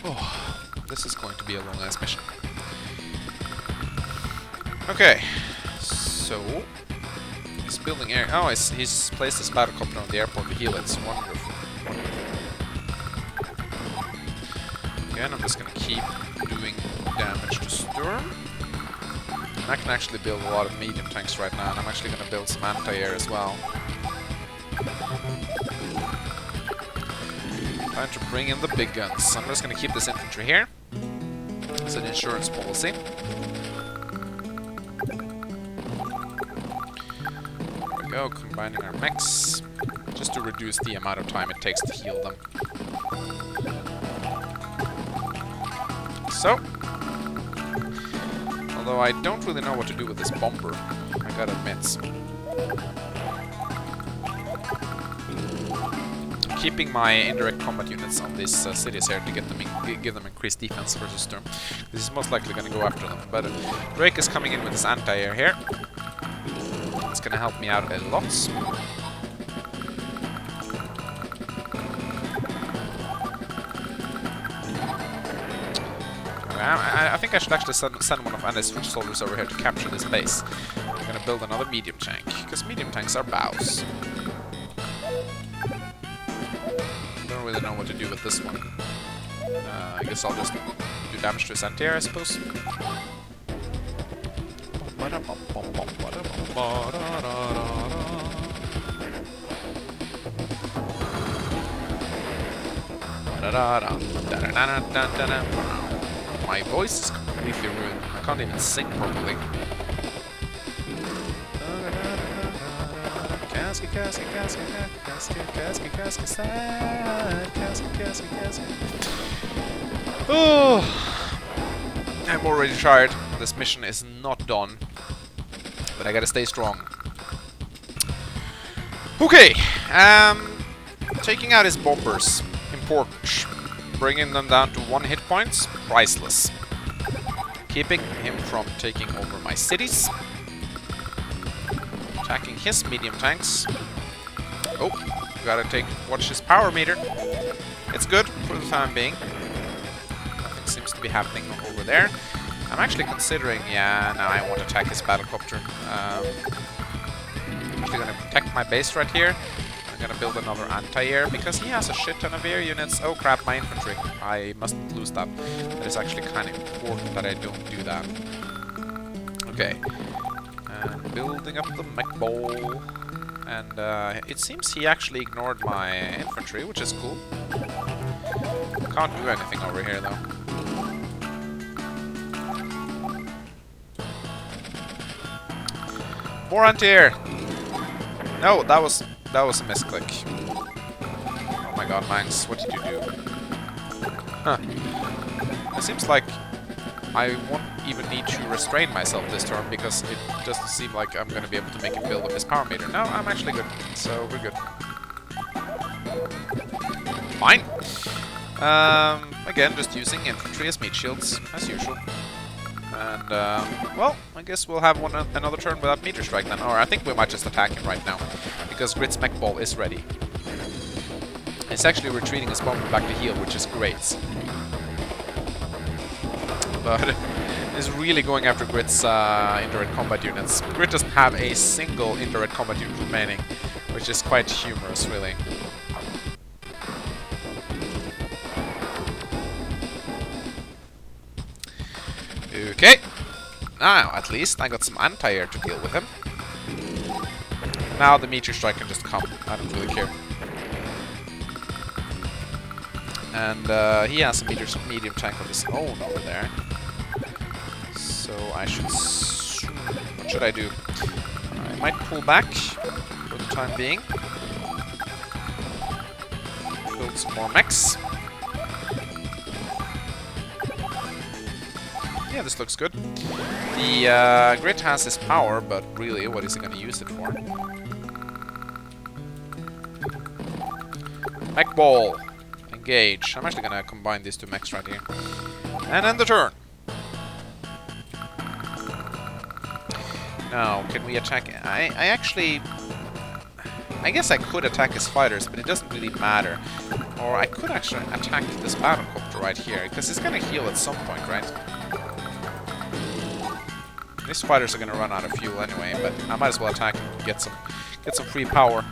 Oh, this is going to be a long-ass mission. Okay, so he's building air. Oh, he's placed his battlecopter on the airport to heal it. It's wonderful. Again, I'm just gonna keep doing damage to Sturm. And I can actually build a lot of medium tanks right now, and I'm actually gonna build some anti-air as well. Time to bring in the big guns. I'm just gonna keep this infantry here. It's an insurance policy. There we go, combining our mechs, just to reduce the amount of time it takes to heal them. So, although I don't really know what to do with this bomber, I gotta admit. Keeping my indirect combat units on these cities here to get them give them increased defense versus Sturm. This is most likely going to go after them, but Drake is coming in with his anti-air here. It's going to help me out a lot. I think I should actually send one of Andy's soldiers over here to capture this base. I'm going to build another medium tank, because medium tanks are bows. Don't really know what to do with this one. I guess I'll just do damage to his anti-air, I suppose. My voice is completely ruined. I can't even sing properly. Oh, I'm already tired. This mission is not done, but I gotta stay strong. Okay, taking out his bombers, important. Bringing them down to 1 hit points, priceless. Keeping him from taking over my cities. Attacking his medium tanks. Oh, gotta watch his power meter. It's good for the time being. Nothing seems to be happening over there. I'm actually considering, yeah, now I want to attack his battlecopter. I'm actually gonna protect my base right here. I'm gonna build another anti-air because he has a shit ton of air units. Oh crap, my infantry. I mustn't lose that. That is actually kind of important that I don't do that. Okay. Building up the mech ball. And it seems he actually ignored my infantry, which is cool. Can't do anything over here though. More anti-air! No, that was a misclick. Oh my god, Manx, what did you do? Huh. It seems like I won't even need to restrain myself this turn because it doesn't seem like I'm gonna be able to make him build up his power meter. No, I'm actually good, so we're good. Fine. Again, just using infantry as meat shields, as usual. And, well, I guess we'll have another turn without meteor strike then. Or I think we might just attack him right now, because Grit's mech ball is ready. It's actually retreating his bomber back to heal, which is great. But is really going after Grit's indirect combat units. Grit doesn't have a single indirect combat unit remaining, which is quite humorous, really. Okay, now at least I got some anti-air to deal with him. Now the meteor strike can just come. I don't really care. And he has a medium tank of his own over there. So I should... what should I do? I might pull back for the time being. Build some more mechs. Yeah, this looks good. The Grit has his power, but really, what is he going to use it for? Mech ball. Engage. I'm actually going to combine these two mechs right here. And end the turn. Now, can we attack... I guess I could attack his fighters, but it doesn't really matter. Or I could actually attack this battlecopter right here, because it's going to heal at some point, right? These fighters are going to run out of fuel anyway, but I might as well attack him and get some free power.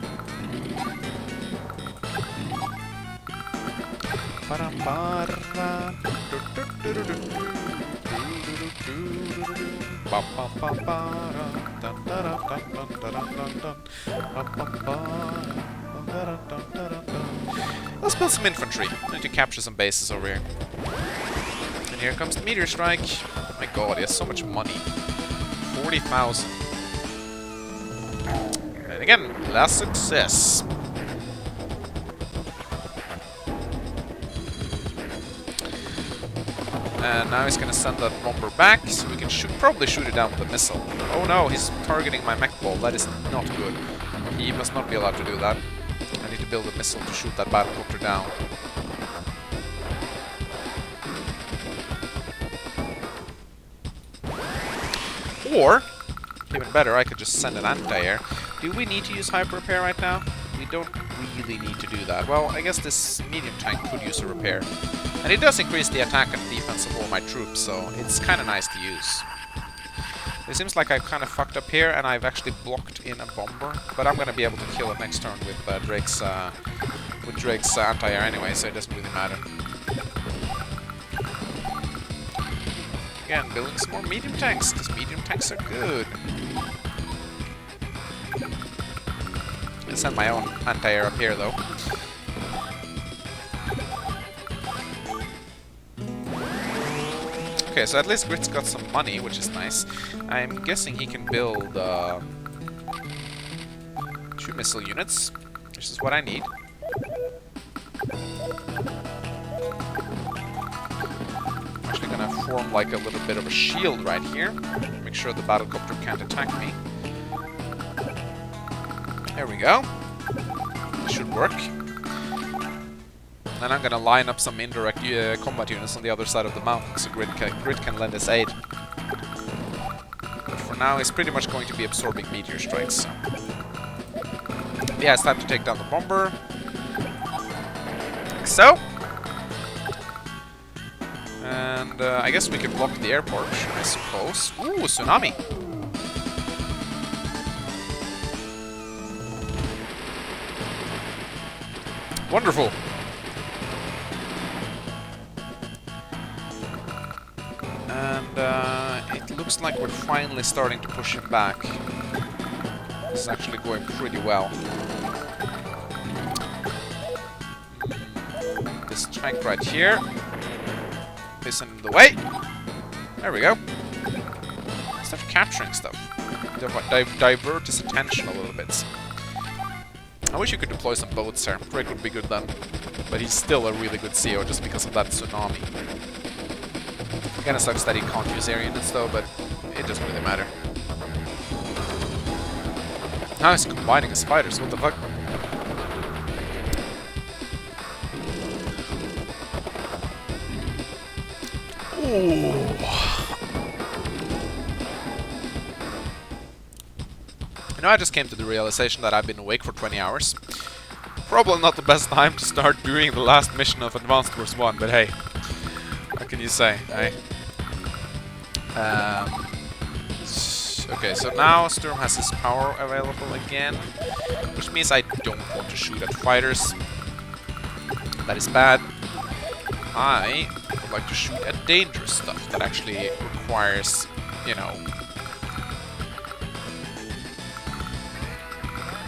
Let's build some infantry. I need to capture some bases over here. And here comes the meteor strike. Oh my god, he has so much money. 40,000. And again, last success. And now he's gonna send that bomber back, so we can probably shoot it down with a missile. Oh no, he's targeting my mech ball. That is not good. He must not be allowed to do that. I need to build a missile to shoot that battlecopter down. Or, even better, I could just send an anti-air. Do we need to use hyper repair right now? We don't really need to do that. Well, I guess this medium tank could use a repair. And it does increase the attack and defense of all my troops, so it's kind of nice to use. It seems like I've kind of fucked up here, and I've actually blocked in a bomber. But I'm going to be able to kill it next turn with Drake's anti-air anyway, so it doesn't really matter. Again, building some more medium tanks, because medium tanks are good. I'll send my own anti-air up here, though. Okay, so at least Grit's got some money, which is nice. I'm guessing he can build 2 missile units, which is what I need. I'm actually gonna form like a little bit of a shield right here. Make sure the battlecopter can't attack me. There we go. This should work. Then I'm gonna line up some indirect combat units on the other side of the mountain so Grit can lend his aid. But for now, he's pretty much going to be absorbing meteor strikes. So. Yeah, it's time to take down the bomber. Like so. And I guess we can block the airport, I suppose. Ooh, Tsunami! Wonderful! And it looks like we're finally starting to push him back. This is actually going pretty well. This tank right here is in the way. There we go. Start capturing stuff. divert his attention a little bit. I wish you could deploy some boats here. Rick would be good then. But he's still a really good CO just because of that tsunami. Kinda sucks that he can't use air units though, but it doesn't really matter. Now he's combining his fighters, what the fuck? Ooh. You know, I just came to the realization that I've been awake for 20 hours. Probably not the best time to start doing the last mission of Advanced Wars 1, but hey. What can you say, eh? Okay, so now Sturm has his power available again, which means I don't want to shoot at fighters. That is bad. I would like to shoot at dangerous stuff that actually requires, you know,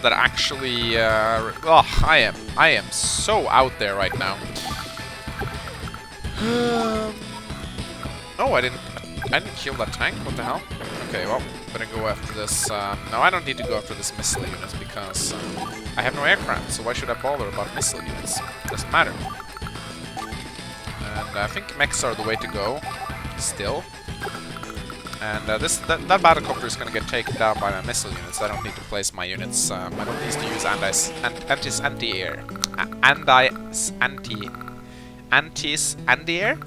that actually, oh, I am so out there right now. Oh, I didn't kill that tank. What the hell? Okay, well, better go after this. No, I don't need to go after this missile unit because I have no aircraft. So why should I bother about missile units? Doesn't matter. And I think mechs are the way to go. Still. And that battlecopter is going to get taken down by my missile units. I don't need to place my units. I don't need to use anti-air. Anti-air?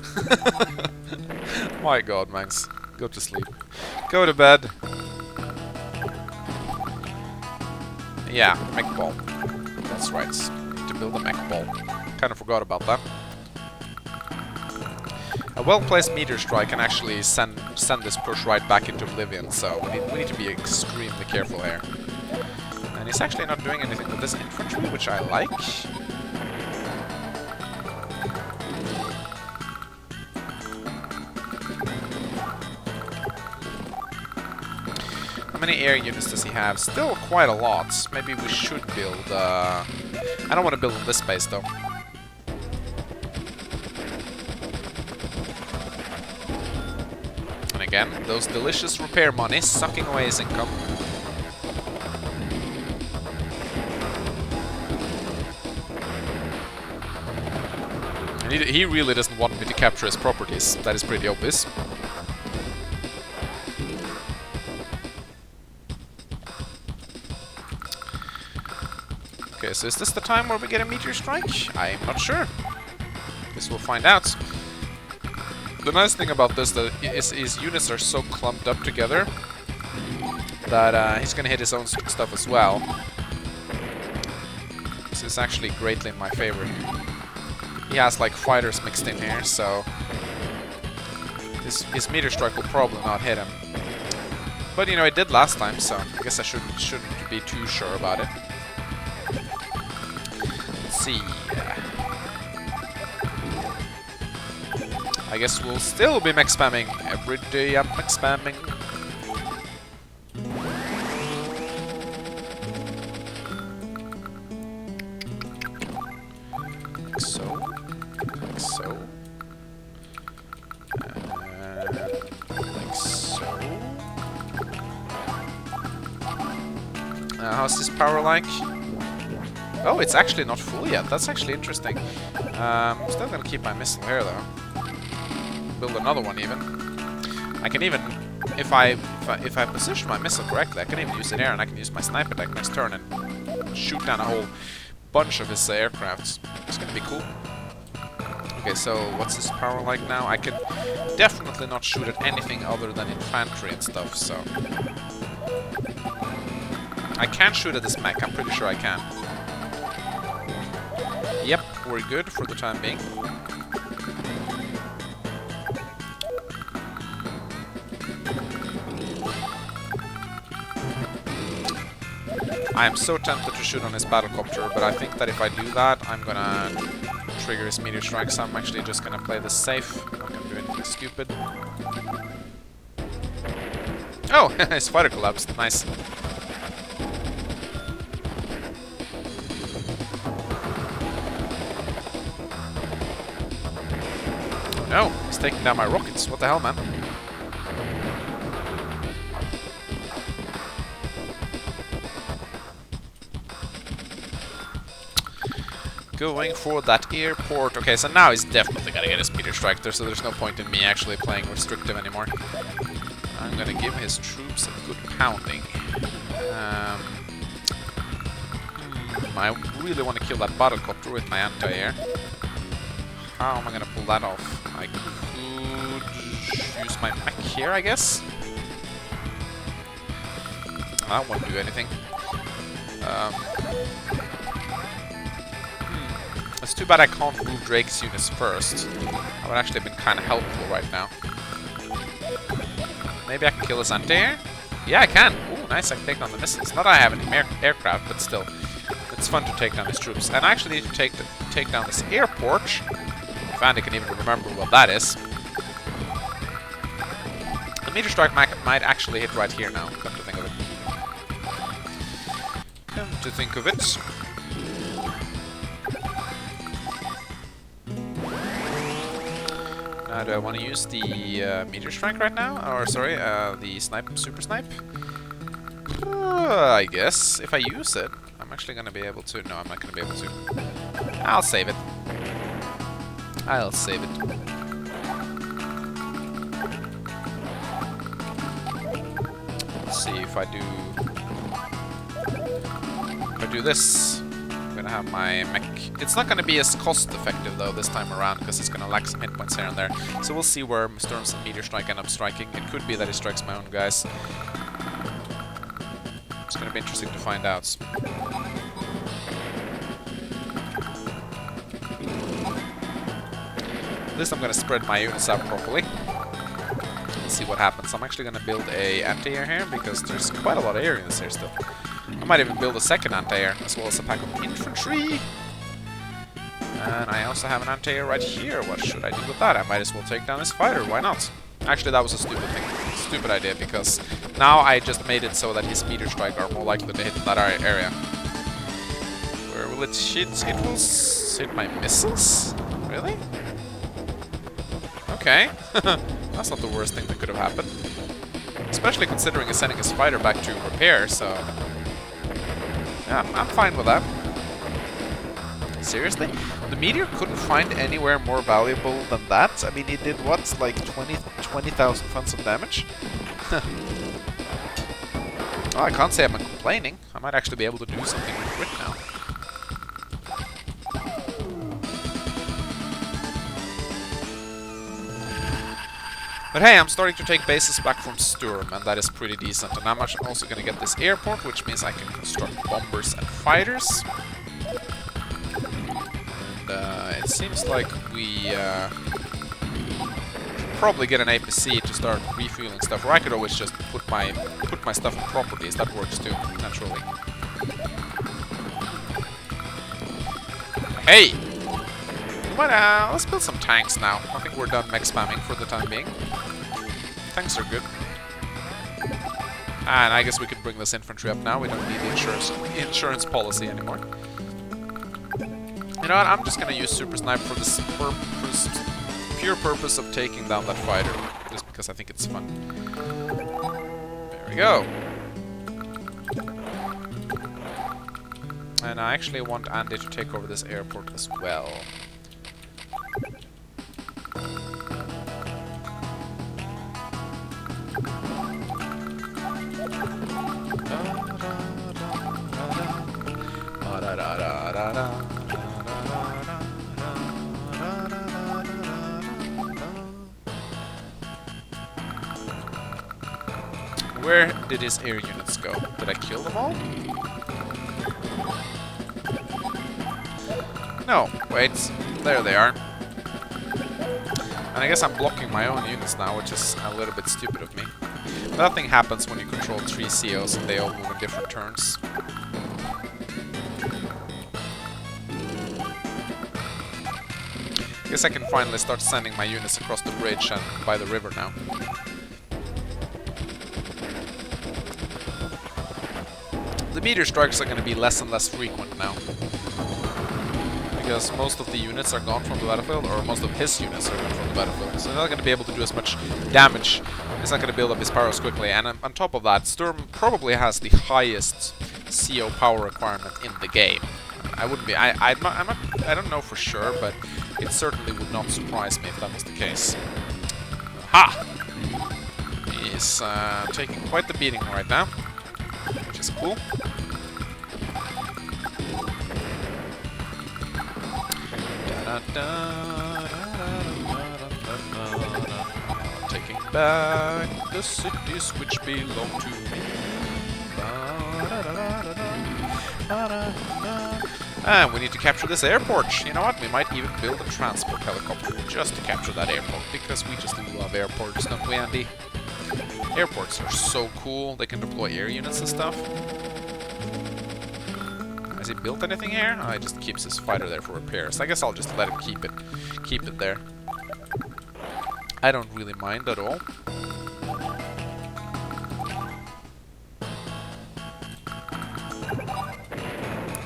My god, Max. Go to sleep. Go to bed. Yeah, mech ball. That's right. Need to build a mech ball. Kind of forgot about that. A well-placed meteor strike can actually send this push right back into oblivion, so we need to be extremely careful here. And he's actually not doing anything with this infantry, which I like. How many air units does he have? Still quite a lot. Maybe we should build... I don't want to build on this base, though. And again, those delicious repair money sucking away his income. And he really doesn't want me to capture his properties. That is pretty obvious. Okay, so is this the time where we get a meteor strike? I'm not sure. Guess we'll find out. The nice thing about this is his units are so clumped up together that he's gonna hit his own stuff as well. This is actually greatly in my favor. He has like fighters mixed in here, so his meteor strike will probably not hit him. But you know, it did last time, so I guess I shouldn't be too sure about it. See. I guess we'll still be mech spamming. Every day I'm mech spamming. Like so. Like so. Like so. How's this power like? Oh, it's actually not full yet. That's actually interesting. I'm still gonna keep my missile here, though. Build another one, even. I can even, if I position my missile correctly, I can even use it here, and I can use my sniper deck next turn and shoot down a whole bunch of his aircrafts. It's gonna be cool. Okay, so what's his power like now? I can definitely not shoot at anything other than infantry and stuff, so... I can shoot at this mech, I'm pretty sure I can. Yep, we're good for the time being. I am so tempted to shoot on his battlecopter, but I think that if I do that, I'm gonna trigger his meteor strike, so I'm actually just gonna play this safe. I'm not gonna do anything stupid. Oh, his fighter collapsed. Nice. No, he's taking down my rockets. What the hell, man? Going for that airport. Okay, so now he's definitely gonna get his meteor strike there, so there's no point in me actually playing restrictive anymore. I'm gonna give his troops a good pounding. I really want to kill that battlecopter with my anti-air. How am I gonna pull that off? I could use my mech here, I guess. That won't do anything. It's too bad I can't move Drake's units first. That would actually have been kind of helpful right now. Maybe I can kill his anti-air? Yeah, I can. Ooh, nice, I can take down the missiles. Not that I have any aircraft, but still. It's fun to take down his troops. And I actually need to take down this airport. If Andy can even remember what that is. The meteor strike might actually hit right here now, come to think of it. Come to think of it. Do I want to use the meteor strike right now? Or sorry, the super snipe? I guess if I use it, I'm actually going to be able to. No, I'm not going to be able to. I'll save it. I'll save it. Let's see if I do this. I'm gonna have my mech. It's not gonna be as cost effective though this time around because it's gonna lack some hit points here and there. So we'll see where Sturm's and meteor strike end up striking. It could be that he strikes my own guys. It's gonna be interesting to find out. At least I'm gonna spread my units out properly. Let's see what happens. I'm actually gonna build a anti-air here because there's quite a lot of air units here still. I might even build a second anti-air as well as a pack of infantry. And I also have an anti-air right here. What should I do with that? I might as well take down this fighter. Why not? Actually, that was a stupid thing. Stupid idea because now I just made it so that his meteor strike are more likely to hit that area. Where will it hit? It will hit my missiles? Really? Okay. That's not the worst thing that could have happened. Especially considering he's sending his fighter back to repair, so... Yeah, I'm fine with that. Seriously? The meteor couldn't find anywhere more valuable than that? I mean, he did what? Like 20,000 tons of damage? Well, I can't say I'm complaining. I might actually be able to do something with it now. But hey, I'm starting to take bases back from Sturm, and that is pretty decent. And I'm also going to get this airport, which means I can construct bombers and fighters. And it seems like we probably get an APC to start refueling stuff, or I could always just put my stuff in properties. That works too, naturally. Hey! But let's build some tanks now. I think we're done mech spamming for the time being. Tanks are good. And I guess we could bring this infantry up now. We don't need the insurance policy anymore. You know what? I'm just gonna use Super Snipe for this pure purpose of taking down that fighter. Just because I think it's fun. There we go. And I actually want Andy to take over this airport as well. Where did his air units go? Did I kill them all? No, wait. There they are. And I guess I'm blocking my own units now, which is a little bit stupid of me. But that thing happens when you control 3 COs and they all move in different turns. I guess I can finally start sending my units across the bridge and by the river now. The meteor strikes are going to be less and less frequent now. Because most of the units are gone from the battlefield, or most of his units are gone from the battlefield. So he's not going to be able to do as much damage. He's not going to build up his power as quickly. And on top of that, Sturm probably has the highest CO power requirement in the game. I wouldn't be. I don't know for sure, but it certainly would not surprise me if that was the case. Ha! He's taking quite the beating right now, which is cool. Taking back the cities which belong to me. And we need to capture this airport. You know what? We might even build a transport helicopter just to capture that airport, because we just love airports, don't we, Andy? Airports are so cool. They can deploy air units and stuff. Has he built anything here? Oh, he just keeps his fighter there for repairs. I guess I'll just let him keep it there. I don't really mind at all.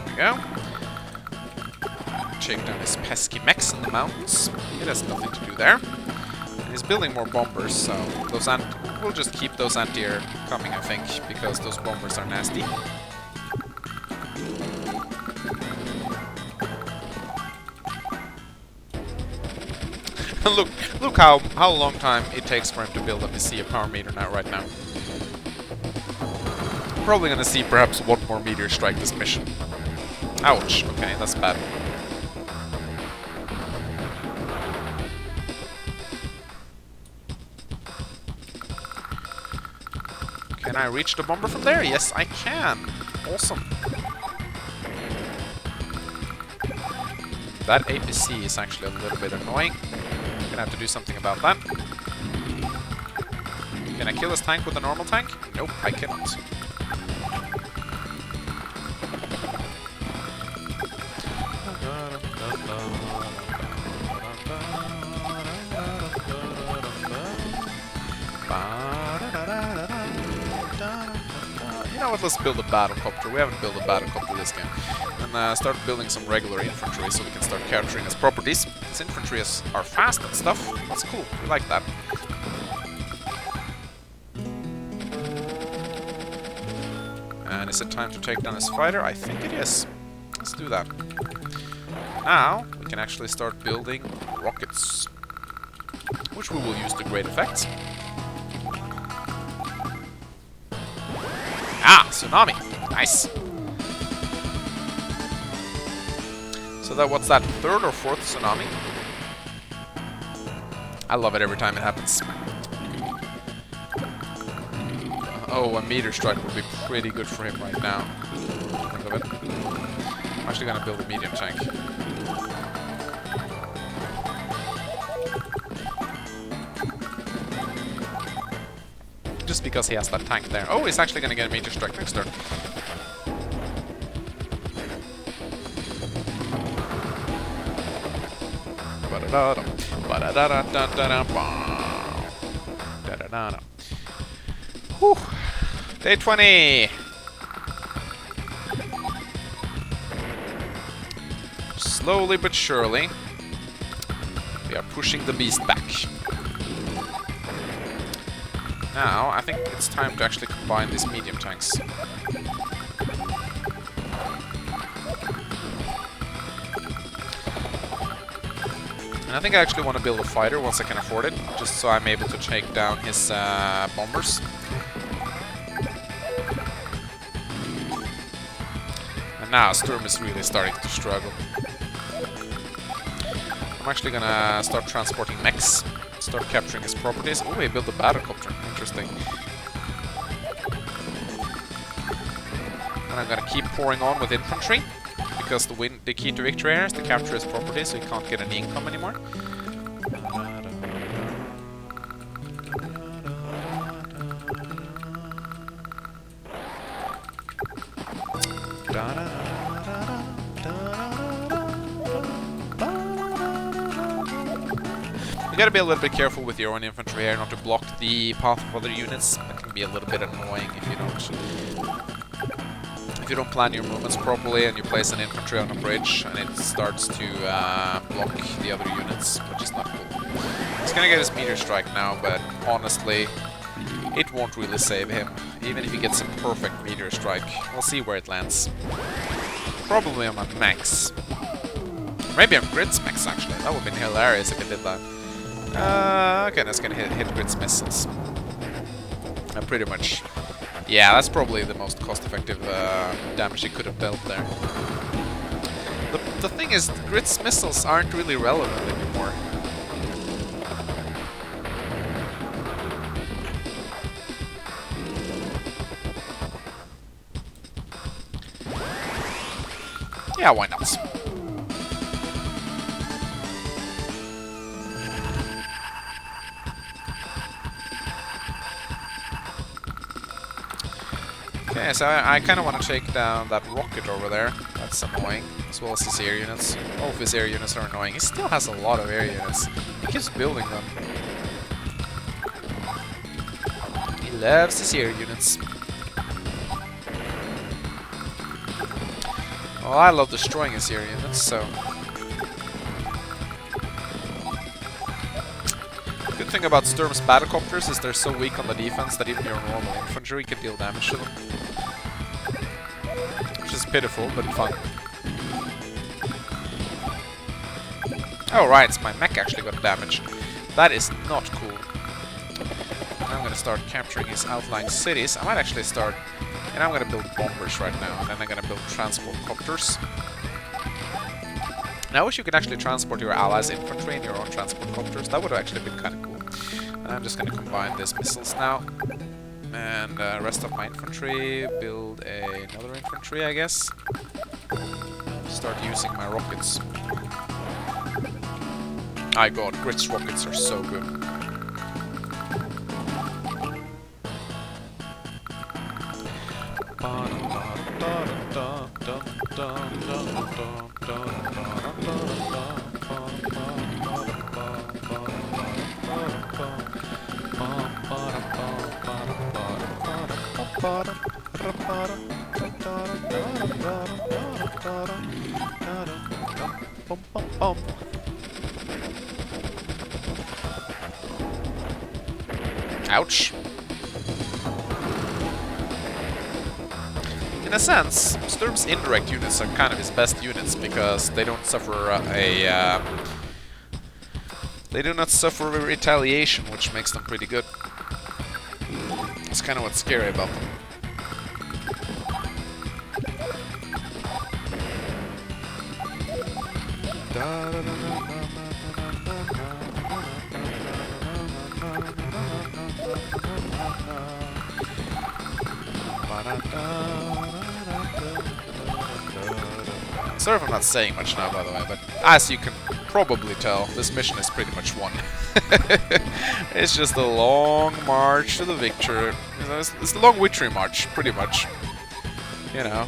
There we go. Take down his pesky mechs in the mountains. It has nothing to do there. And he's building more bombers, so we'll just keep those anti-air coming, I think, because those bombers are nasty. Look how long time it takes for him to build up his sea power meter right now. Probably gonna see perhaps one more meteor strike this mission. Ouch, okay, that's bad. Can I reach the bomber from there? Yes, I can. Awesome. That APC is actually a little bit annoying. I'm gonna have to do something about that. Can I kill this tank with a normal tank? Nope, I cannot. You know what, let's build a battlecopter. We haven't built a battlecopter this game. And start building some regular infantry so we can start capturing its properties. This infantry are fast and stuff. That's cool. We like that. And is it time to take down his fighter? I think it is. Let's do that. Now, we can actually start building rockets, which we will use to great effect. Ah, Tsunami! Nice! So what's that, third or fourth Tsunami? I love it every time it happens. Oh, a meteor strike would be pretty good for him right now. Think of it. I'm actually gonna build a medium tank. Just because he has that tank there. Oh, he's actually gonna get a meteor strike next turn. Whew. Day 20. Slowly but surely, we are pushing the beast back. Now, I think it's time to actually combine these medium tanks. And I think I actually want to build a fighter once I can afford it, just so I'm able to take down his bombers. And now Sturm is really starting to struggle. I'm actually gonna start transporting mechs, start capturing his properties. Oh, he built a battlecopter. Interesting. And I'm gonna keep pouring on with infantry, because the key to victory here is to capture his properties, so he can't get any income anymore. You gotta be a little bit careful with your own infantry here, not to block the path of other units. That can be a little bit annoying if you don't plan your movements properly and you place an infantry on a bridge and it starts to block the other units, which is not cool. He's gonna get his meteor strike now, but honestly, it won't really save him, even if he gets a perfect meteor strike. We'll see where it lands. Probably on my max. Maybe on Grit's max, actually. That would have been hilarious if it did that. Okay, that's gonna hit Grit's missiles. Pretty much. Yeah, that's probably the most cost-effective damage he could have dealt there. The thing is, Grit's missiles aren't really relevant anymore. Yeah, why not? Okay, so I kind of want to take down that rocket over there. That's annoying, as well as his air units. All of his air units are annoying. He still has a lot of air units. He keeps building them. He loves his air units. Well, I love destroying his air units, so... The good thing about Sturm's battlecopters is they're so weak on the defense that even your normal infantry can deal damage to them. Which is pitiful, but fun. Oh right, it's my mech actually got damaged. That is not cool. I'm gonna start capturing his outlying cities. I might actually start... And I'm gonna build bombers right now, and then I'm gonna build transport copters. And I wish you could actually transport your allies' infantry in your own transport copters. That would have actually been kind of cool. I'm just gonna combine these missiles now. And rest of my infantry, build another infantry, I guess. Start using my rockets. My god, Grit's rockets are so good. Ouch. In a sense, Sturm's indirect units are kind of his best units because they don't suffer they do not suffer retaliation, which makes them pretty good. That's kind of what's scary about them. Sorry if I'm not saying much now, by the way, but as you can probably tell, this mission is pretty much won. It's just a long march to the victory. You know, it's a long victory march, pretty much. You know.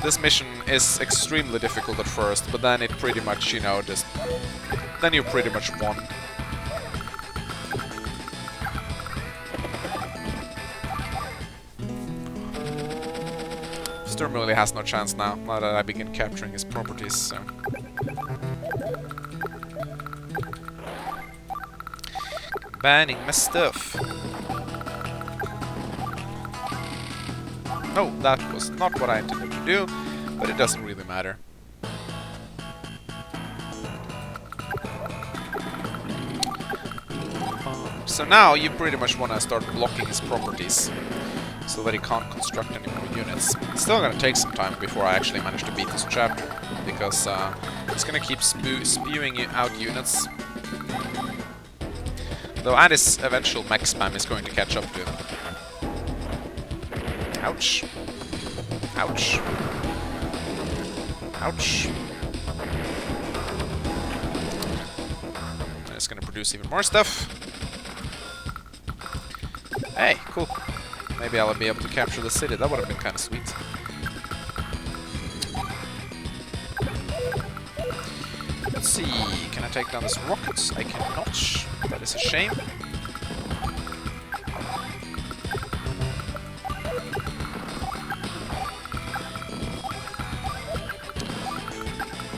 This mission is extremely difficult at first, but then it pretty much, you know, just... Then you pretty much won. Sturm really has no chance now that I begin capturing his properties, so... Banning my stuff. No, that was not what I intended to do, but it doesn't really matter. So now you pretty much want to start blocking his properties, so that he can't construct any more units. It's still gonna take some time before I actually manage to beat this chapter, because it's gonna keep spewing out units. Though at his eventual mech spam is going to catch up to him. Ouch. Ouch. Ouch. And it's gonna produce even more stuff. Hey, cool. Maybe I'll be able to capture the city. That would have been kind of sweet. Let's see. Can I take down these rockets? I cannot. That is a shame.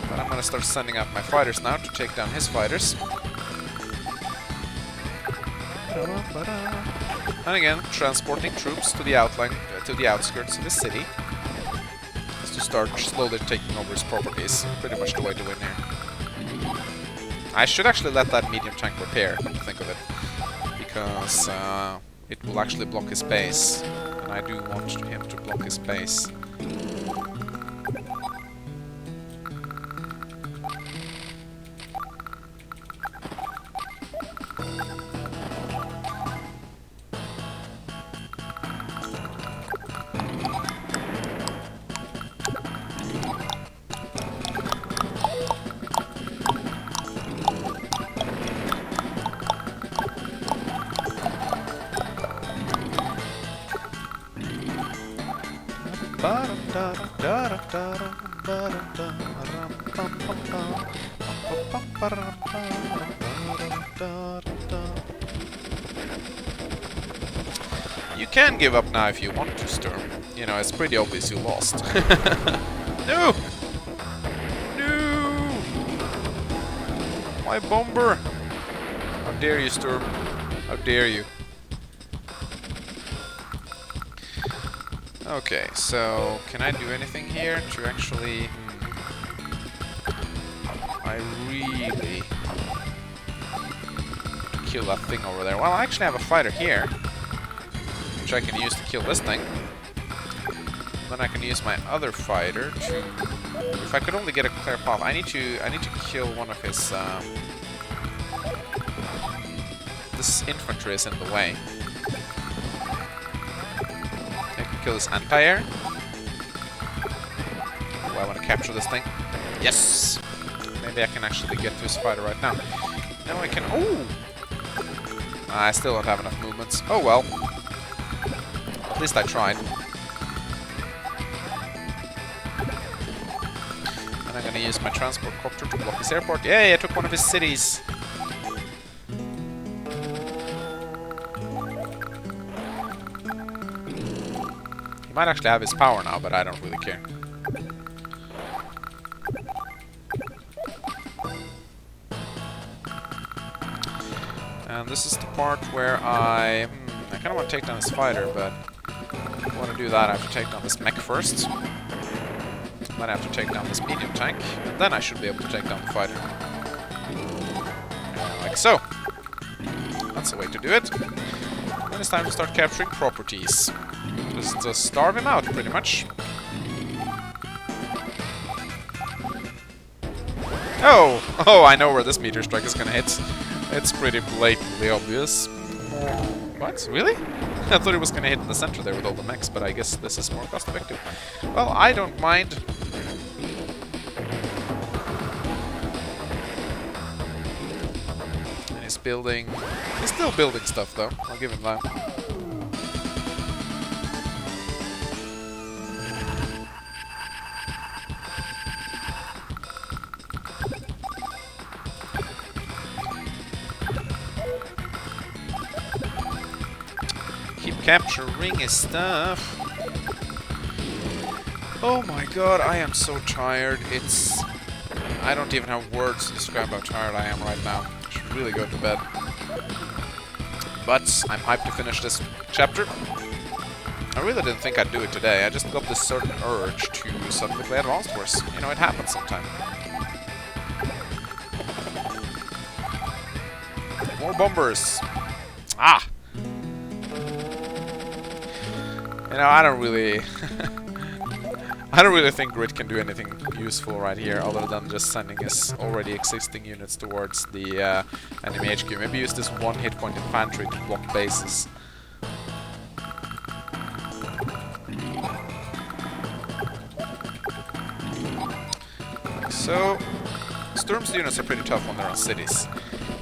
But I'm gonna start sending out my fighters now to take down his fighters. And again, transporting troops to the outline, to the outskirts of the city, is to start slowly taking over its properties. Pretty much the way to win here. I should actually let that medium tank repair, come to think of it, because it will actually block his base, and I do want him to block his base. You can give up now if you want to, Sturm. You know, it's pretty obvious you lost. No! No! My bomber! How dare you, Sturm? How dare you? Okay, so can I do anything here to actually... I really... kill that thing over there. Well, I actually have a fighter here, which I can use to kill this thing. Then I can use my other fighter to... If I could only get a clear path, I need to kill one of his... This infantry is in the way. I can kill this anti-air. Oh, I want to capture this thing. Yes! Maybe I can actually get to his fighter right now. No, I can... Oh! I still don't have enough movements. Oh well. At least I tried. And I'm gonna use my transport copter to block his airport. Yay, I took one of his cities! He might actually have his power now, but I don't really care. And this is the part where I kind of want to take down this fighter, but if I want to do that, I have to take down this mech first. Then I have to take down this medium tank, and then I should be able to take down the fighter. Like so. That's the way to do it. Then it's time to start capturing properties. Just starve him out, pretty much. Oh! Oh, I know where this meteor strike is gonna hit. It's pretty blatantly obvious. What? Really? I thought it was gonna hit in the center there with all the mechs, but I guess this is more cost effective. Well, I don't mind. And he's building... He's still building stuff, though. I'll give him that. Capturing his stuff. Oh my god, I am so tired. It's... I don't even have words to describe how tired I am right now. I should really go to bed. But I'm hyped to finish this chapter. I really didn't think I'd do it today. I just got this certain urge to suddenly play Advanced Wars. You know, it happens sometime. More bombers. Ah! You know, I don't really... I don't really think Grit can do anything useful right here, other than just sending his already existing units towards the enemy HQ. Maybe use this one hit point infantry to block bases. So, Sturm's units are pretty tough when they're on cities.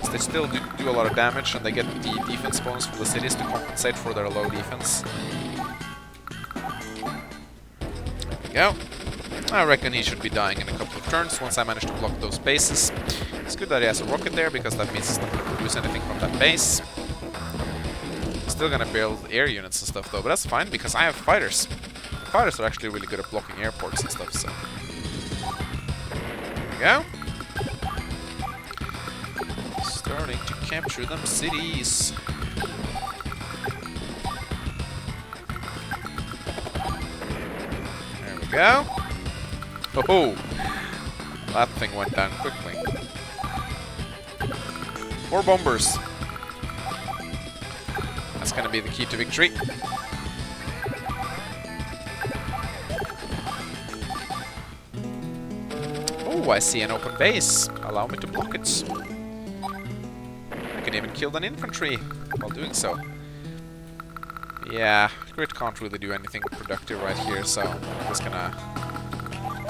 So they still do a lot of damage, and they get the defense bonus from the cities to compensate for their low defense. Go. I reckon he should be dying in a couple of turns once I manage to block those bases. It's good that he has a rocket there, because that means he's not going to produce anything from that base. Still gonna build air units and stuff though, but that's fine because I have fighters. Fighters are actually really good at blocking airports and stuff, so... There we go. Starting to capture them cities. go. Oh, that thing went down quickly. 4 bombers. That's gonna be the key to victory. Oh, I see an open base. Allow me to block it. I can even kill an infantry while doing so. Yeah, Grit can't really do anything productive right here, so I'm just gonna...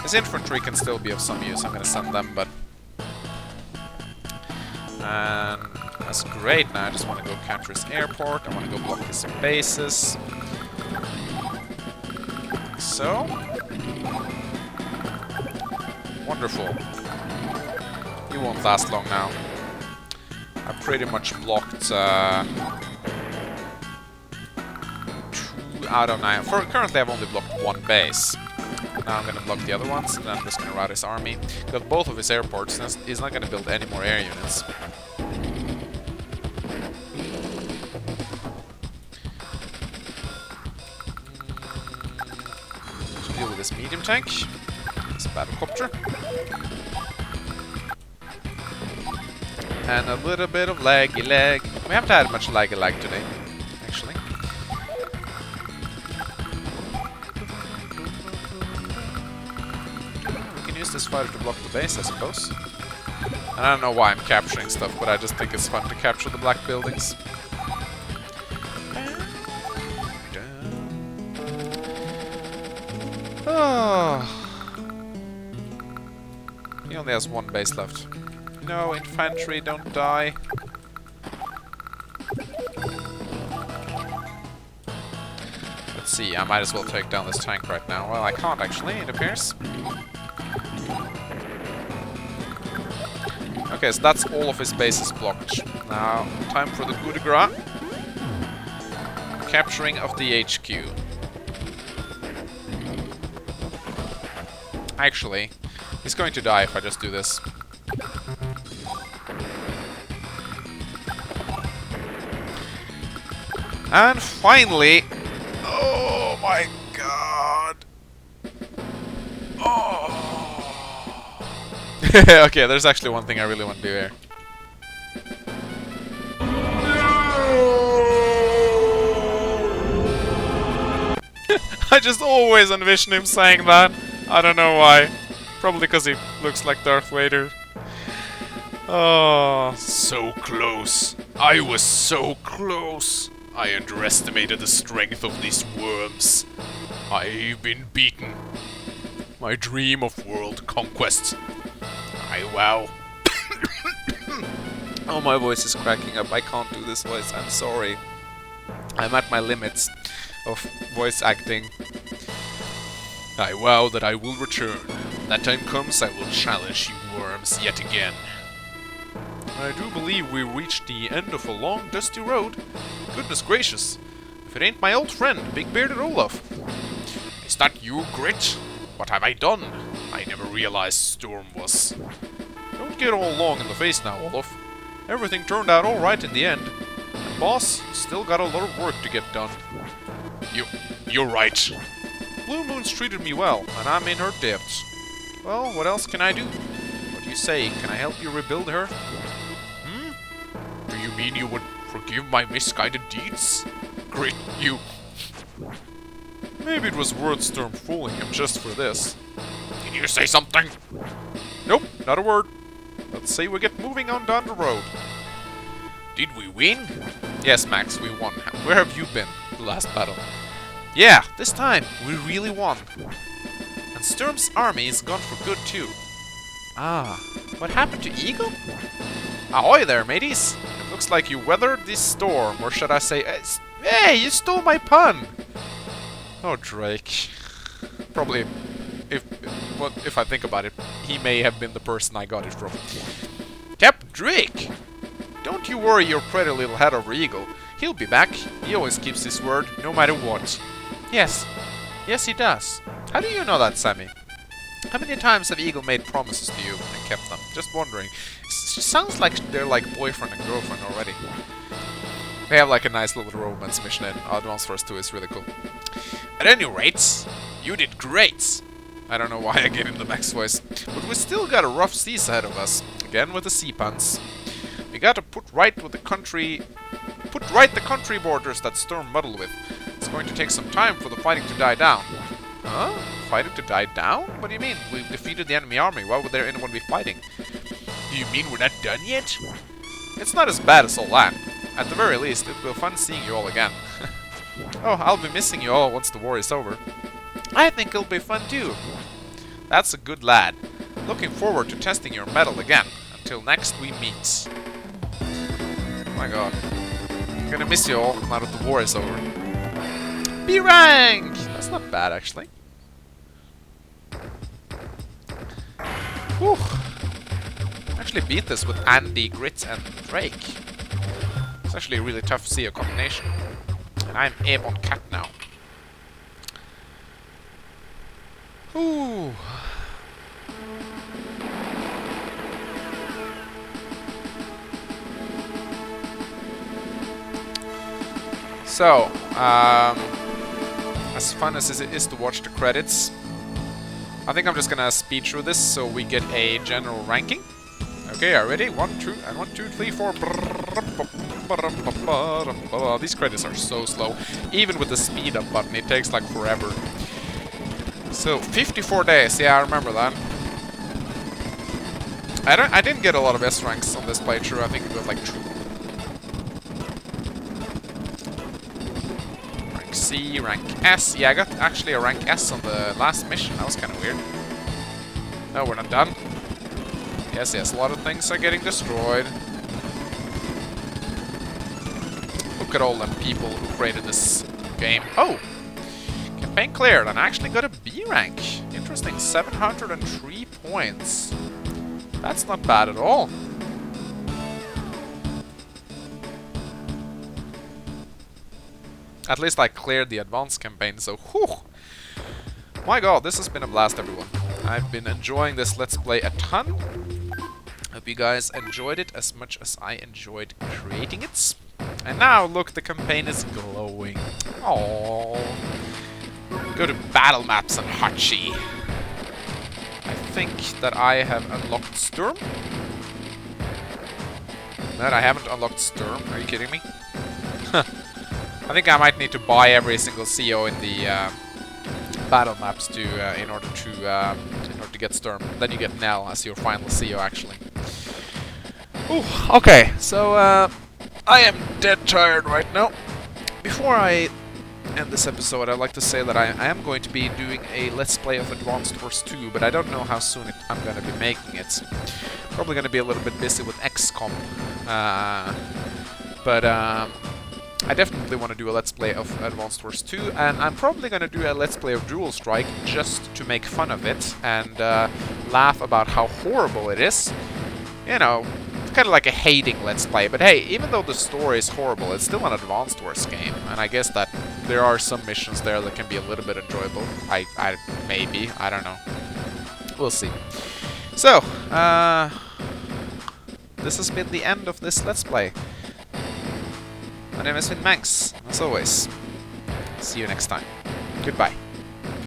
His infantry can still be of some use. I'm gonna send them, but... And that's great. Now I just want to go counter his airport. I want to go block his bases. So... Wonderful. He won't last long now. I pretty much blocked 2 out of 9. Currently I've only blocked 1 base. Now I'm gonna block the other ones, and then I'm just gonna rout his army. Got both of his airports, and he's not gonna build any more air units. Deal with this medium tank. This battlecopter. And a little bit of laggy lag. We haven't had much laggy lag today, actually. We can use this fighter to block the base, I suppose. And I don't know why I'm capturing stuff, but I just think it's fun to capture the black buildings. Oh. He only has 1 base left. No, infantry, don't die. Let's see, I might as well take down this tank right now. Well, I can't actually, it appears. Okay, so that's all of his bases blocked. Now, time for the coup de grace. Capturing of the HQ. Actually, he's going to die if I just do this. And finally... Oh my god! Oh! Okay, there's actually one thing I really want to do here. I just always envision him saying that. I don't know why. Probably because he looks like Darth Vader. Oh, so close. I was so close. I underestimated the strength of these worms. I've been beaten. My dream of world conquest. I vow. oh, my voice is cracking up. I can't do this voice. I'm sorry. I'm at my limits of voice acting. I vow that I will return. That time comes, I will challenge you worms yet again. I do believe we reached the end of a long, dusty road. Goodness gracious. If it ain't my old friend, Big-Bearded Olaf. Is that you, Grit? What have I done? I never realized Sturm was... Don't get all long in the face now, Olaf. Everything turned out alright in the end. And boss, still got a lot of work to get done. You're right. Blue Moon's treated me well, and I'm in her depths. Well, what else can I do? What do you say? Can I help you rebuild her? Do you mean you would forgive my misguided deeds? Grit, you... Maybe it was worth Sturm fooling him just for this. Did you say something? Nope, not a word. Let's say we get moving on down the road. Did we win? Yes, Max, we won. Where have you been the last battle? Yeah, this time we really won. And Sturm's army is gone for good too. Ah, what happened to Eagle? Ahoy there, mateys! It looks like you weathered this storm, or should I say... hey, you stole my pun! Oh, Drake. Probably, if I think about it, he may have been the person I got it from. Captain Drake! Don't you worry your pretty little head over Eagle. He'll be back. He always keeps his word, no matter what. Yes. Yes, he does. How do you know that, Sammy? How many times have Eagle made promises to you and kept them? Just wondering. It sounds like they're like boyfriend and girlfriend already. They have like a nice little romance mission in Advance Wars 2. It's really cool. At any rate, you did great. I don't know why I gave him the Max voice. But we still got a rough seas ahead of us. Again with the sea puns. We gotta put right the country borders that Sturm muddled with. It's going to take some time for the fighting to die down. Huh? Fighting to die down? What do you mean? We've defeated the enemy army. Why would there anyone be fighting? Do you mean we're not done yet? It's not as bad as all that. At the very least, it will be fun seeing you all again. Oh, I'll be missing you all once the war is over. I think it'll be fun too. That's a good lad. Looking forward to testing your mettle again. Until next we meet. Oh my god. I'm gonna miss you all now that the war is over. B rank! That's not bad actually. Whew. Actually beat this with Andy, Grit and Drake. It's actually a really tough CO combination. And I'm airborne cat now. Ooh. So, as fun as it is to watch the credits, I think I'm just gonna speed through this so we get a general ranking. Okay, are you ready? 1, 2, and 1, 2, 3, 4. These credits are so slow. Even with the speed up button, it takes like forever. So 54 days. Yeah, I remember that. I didn't get a lot of S ranks on this playthrough. I think it was like 2. Rank C, rank S. Yeah, I got actually a rank S on the last mission. That was kind of weird. No, we're not done. Yes, yes, a lot of things are getting destroyed. Look at all them people who created this game. Oh! Campaign cleared, and I actually got a B rank. Interesting, 703 points. That's not bad at all. At least I cleared the advanced campaign, so whew! My god, this has been a blast, everyone. I've been enjoying this Let's Play a ton. Hope you guys enjoyed it as much as I enjoyed creating it. And now, look, the campaign is glowing. Aww. Go to battle maps and Hachi. I think that I have unlocked Sturm. No, I haven't unlocked Sturm. Are you kidding me? I think I might need to buy every single CO in the battle maps to in order to get Sturm. Then you get Nell as your final CO, actually. Ooh, okay, so I am dead tired right now. Before I end this episode, I'd like to say that I am going to be doing a Let's Play of Advanced Wars 2, but I don't know how soon I'm going to be making it. Probably going to be a little bit busy with XCOM, but I definitely want to do a Let's Play of Advanced Wars 2, and I'm probably going to do a Let's Play of Dual Strike just to make fun of it and laugh about how horrible it is. You know, kind of like a hating Let's Play, but hey, even though the story is horrible, it's still an Advanced Wars game, and I guess that there are some missions there that can be a little bit enjoyable. Maybe, I don't know. We'll see. So, this has been the end of this Let's Play. My name has been Manx, as always. See you next time. Goodbye.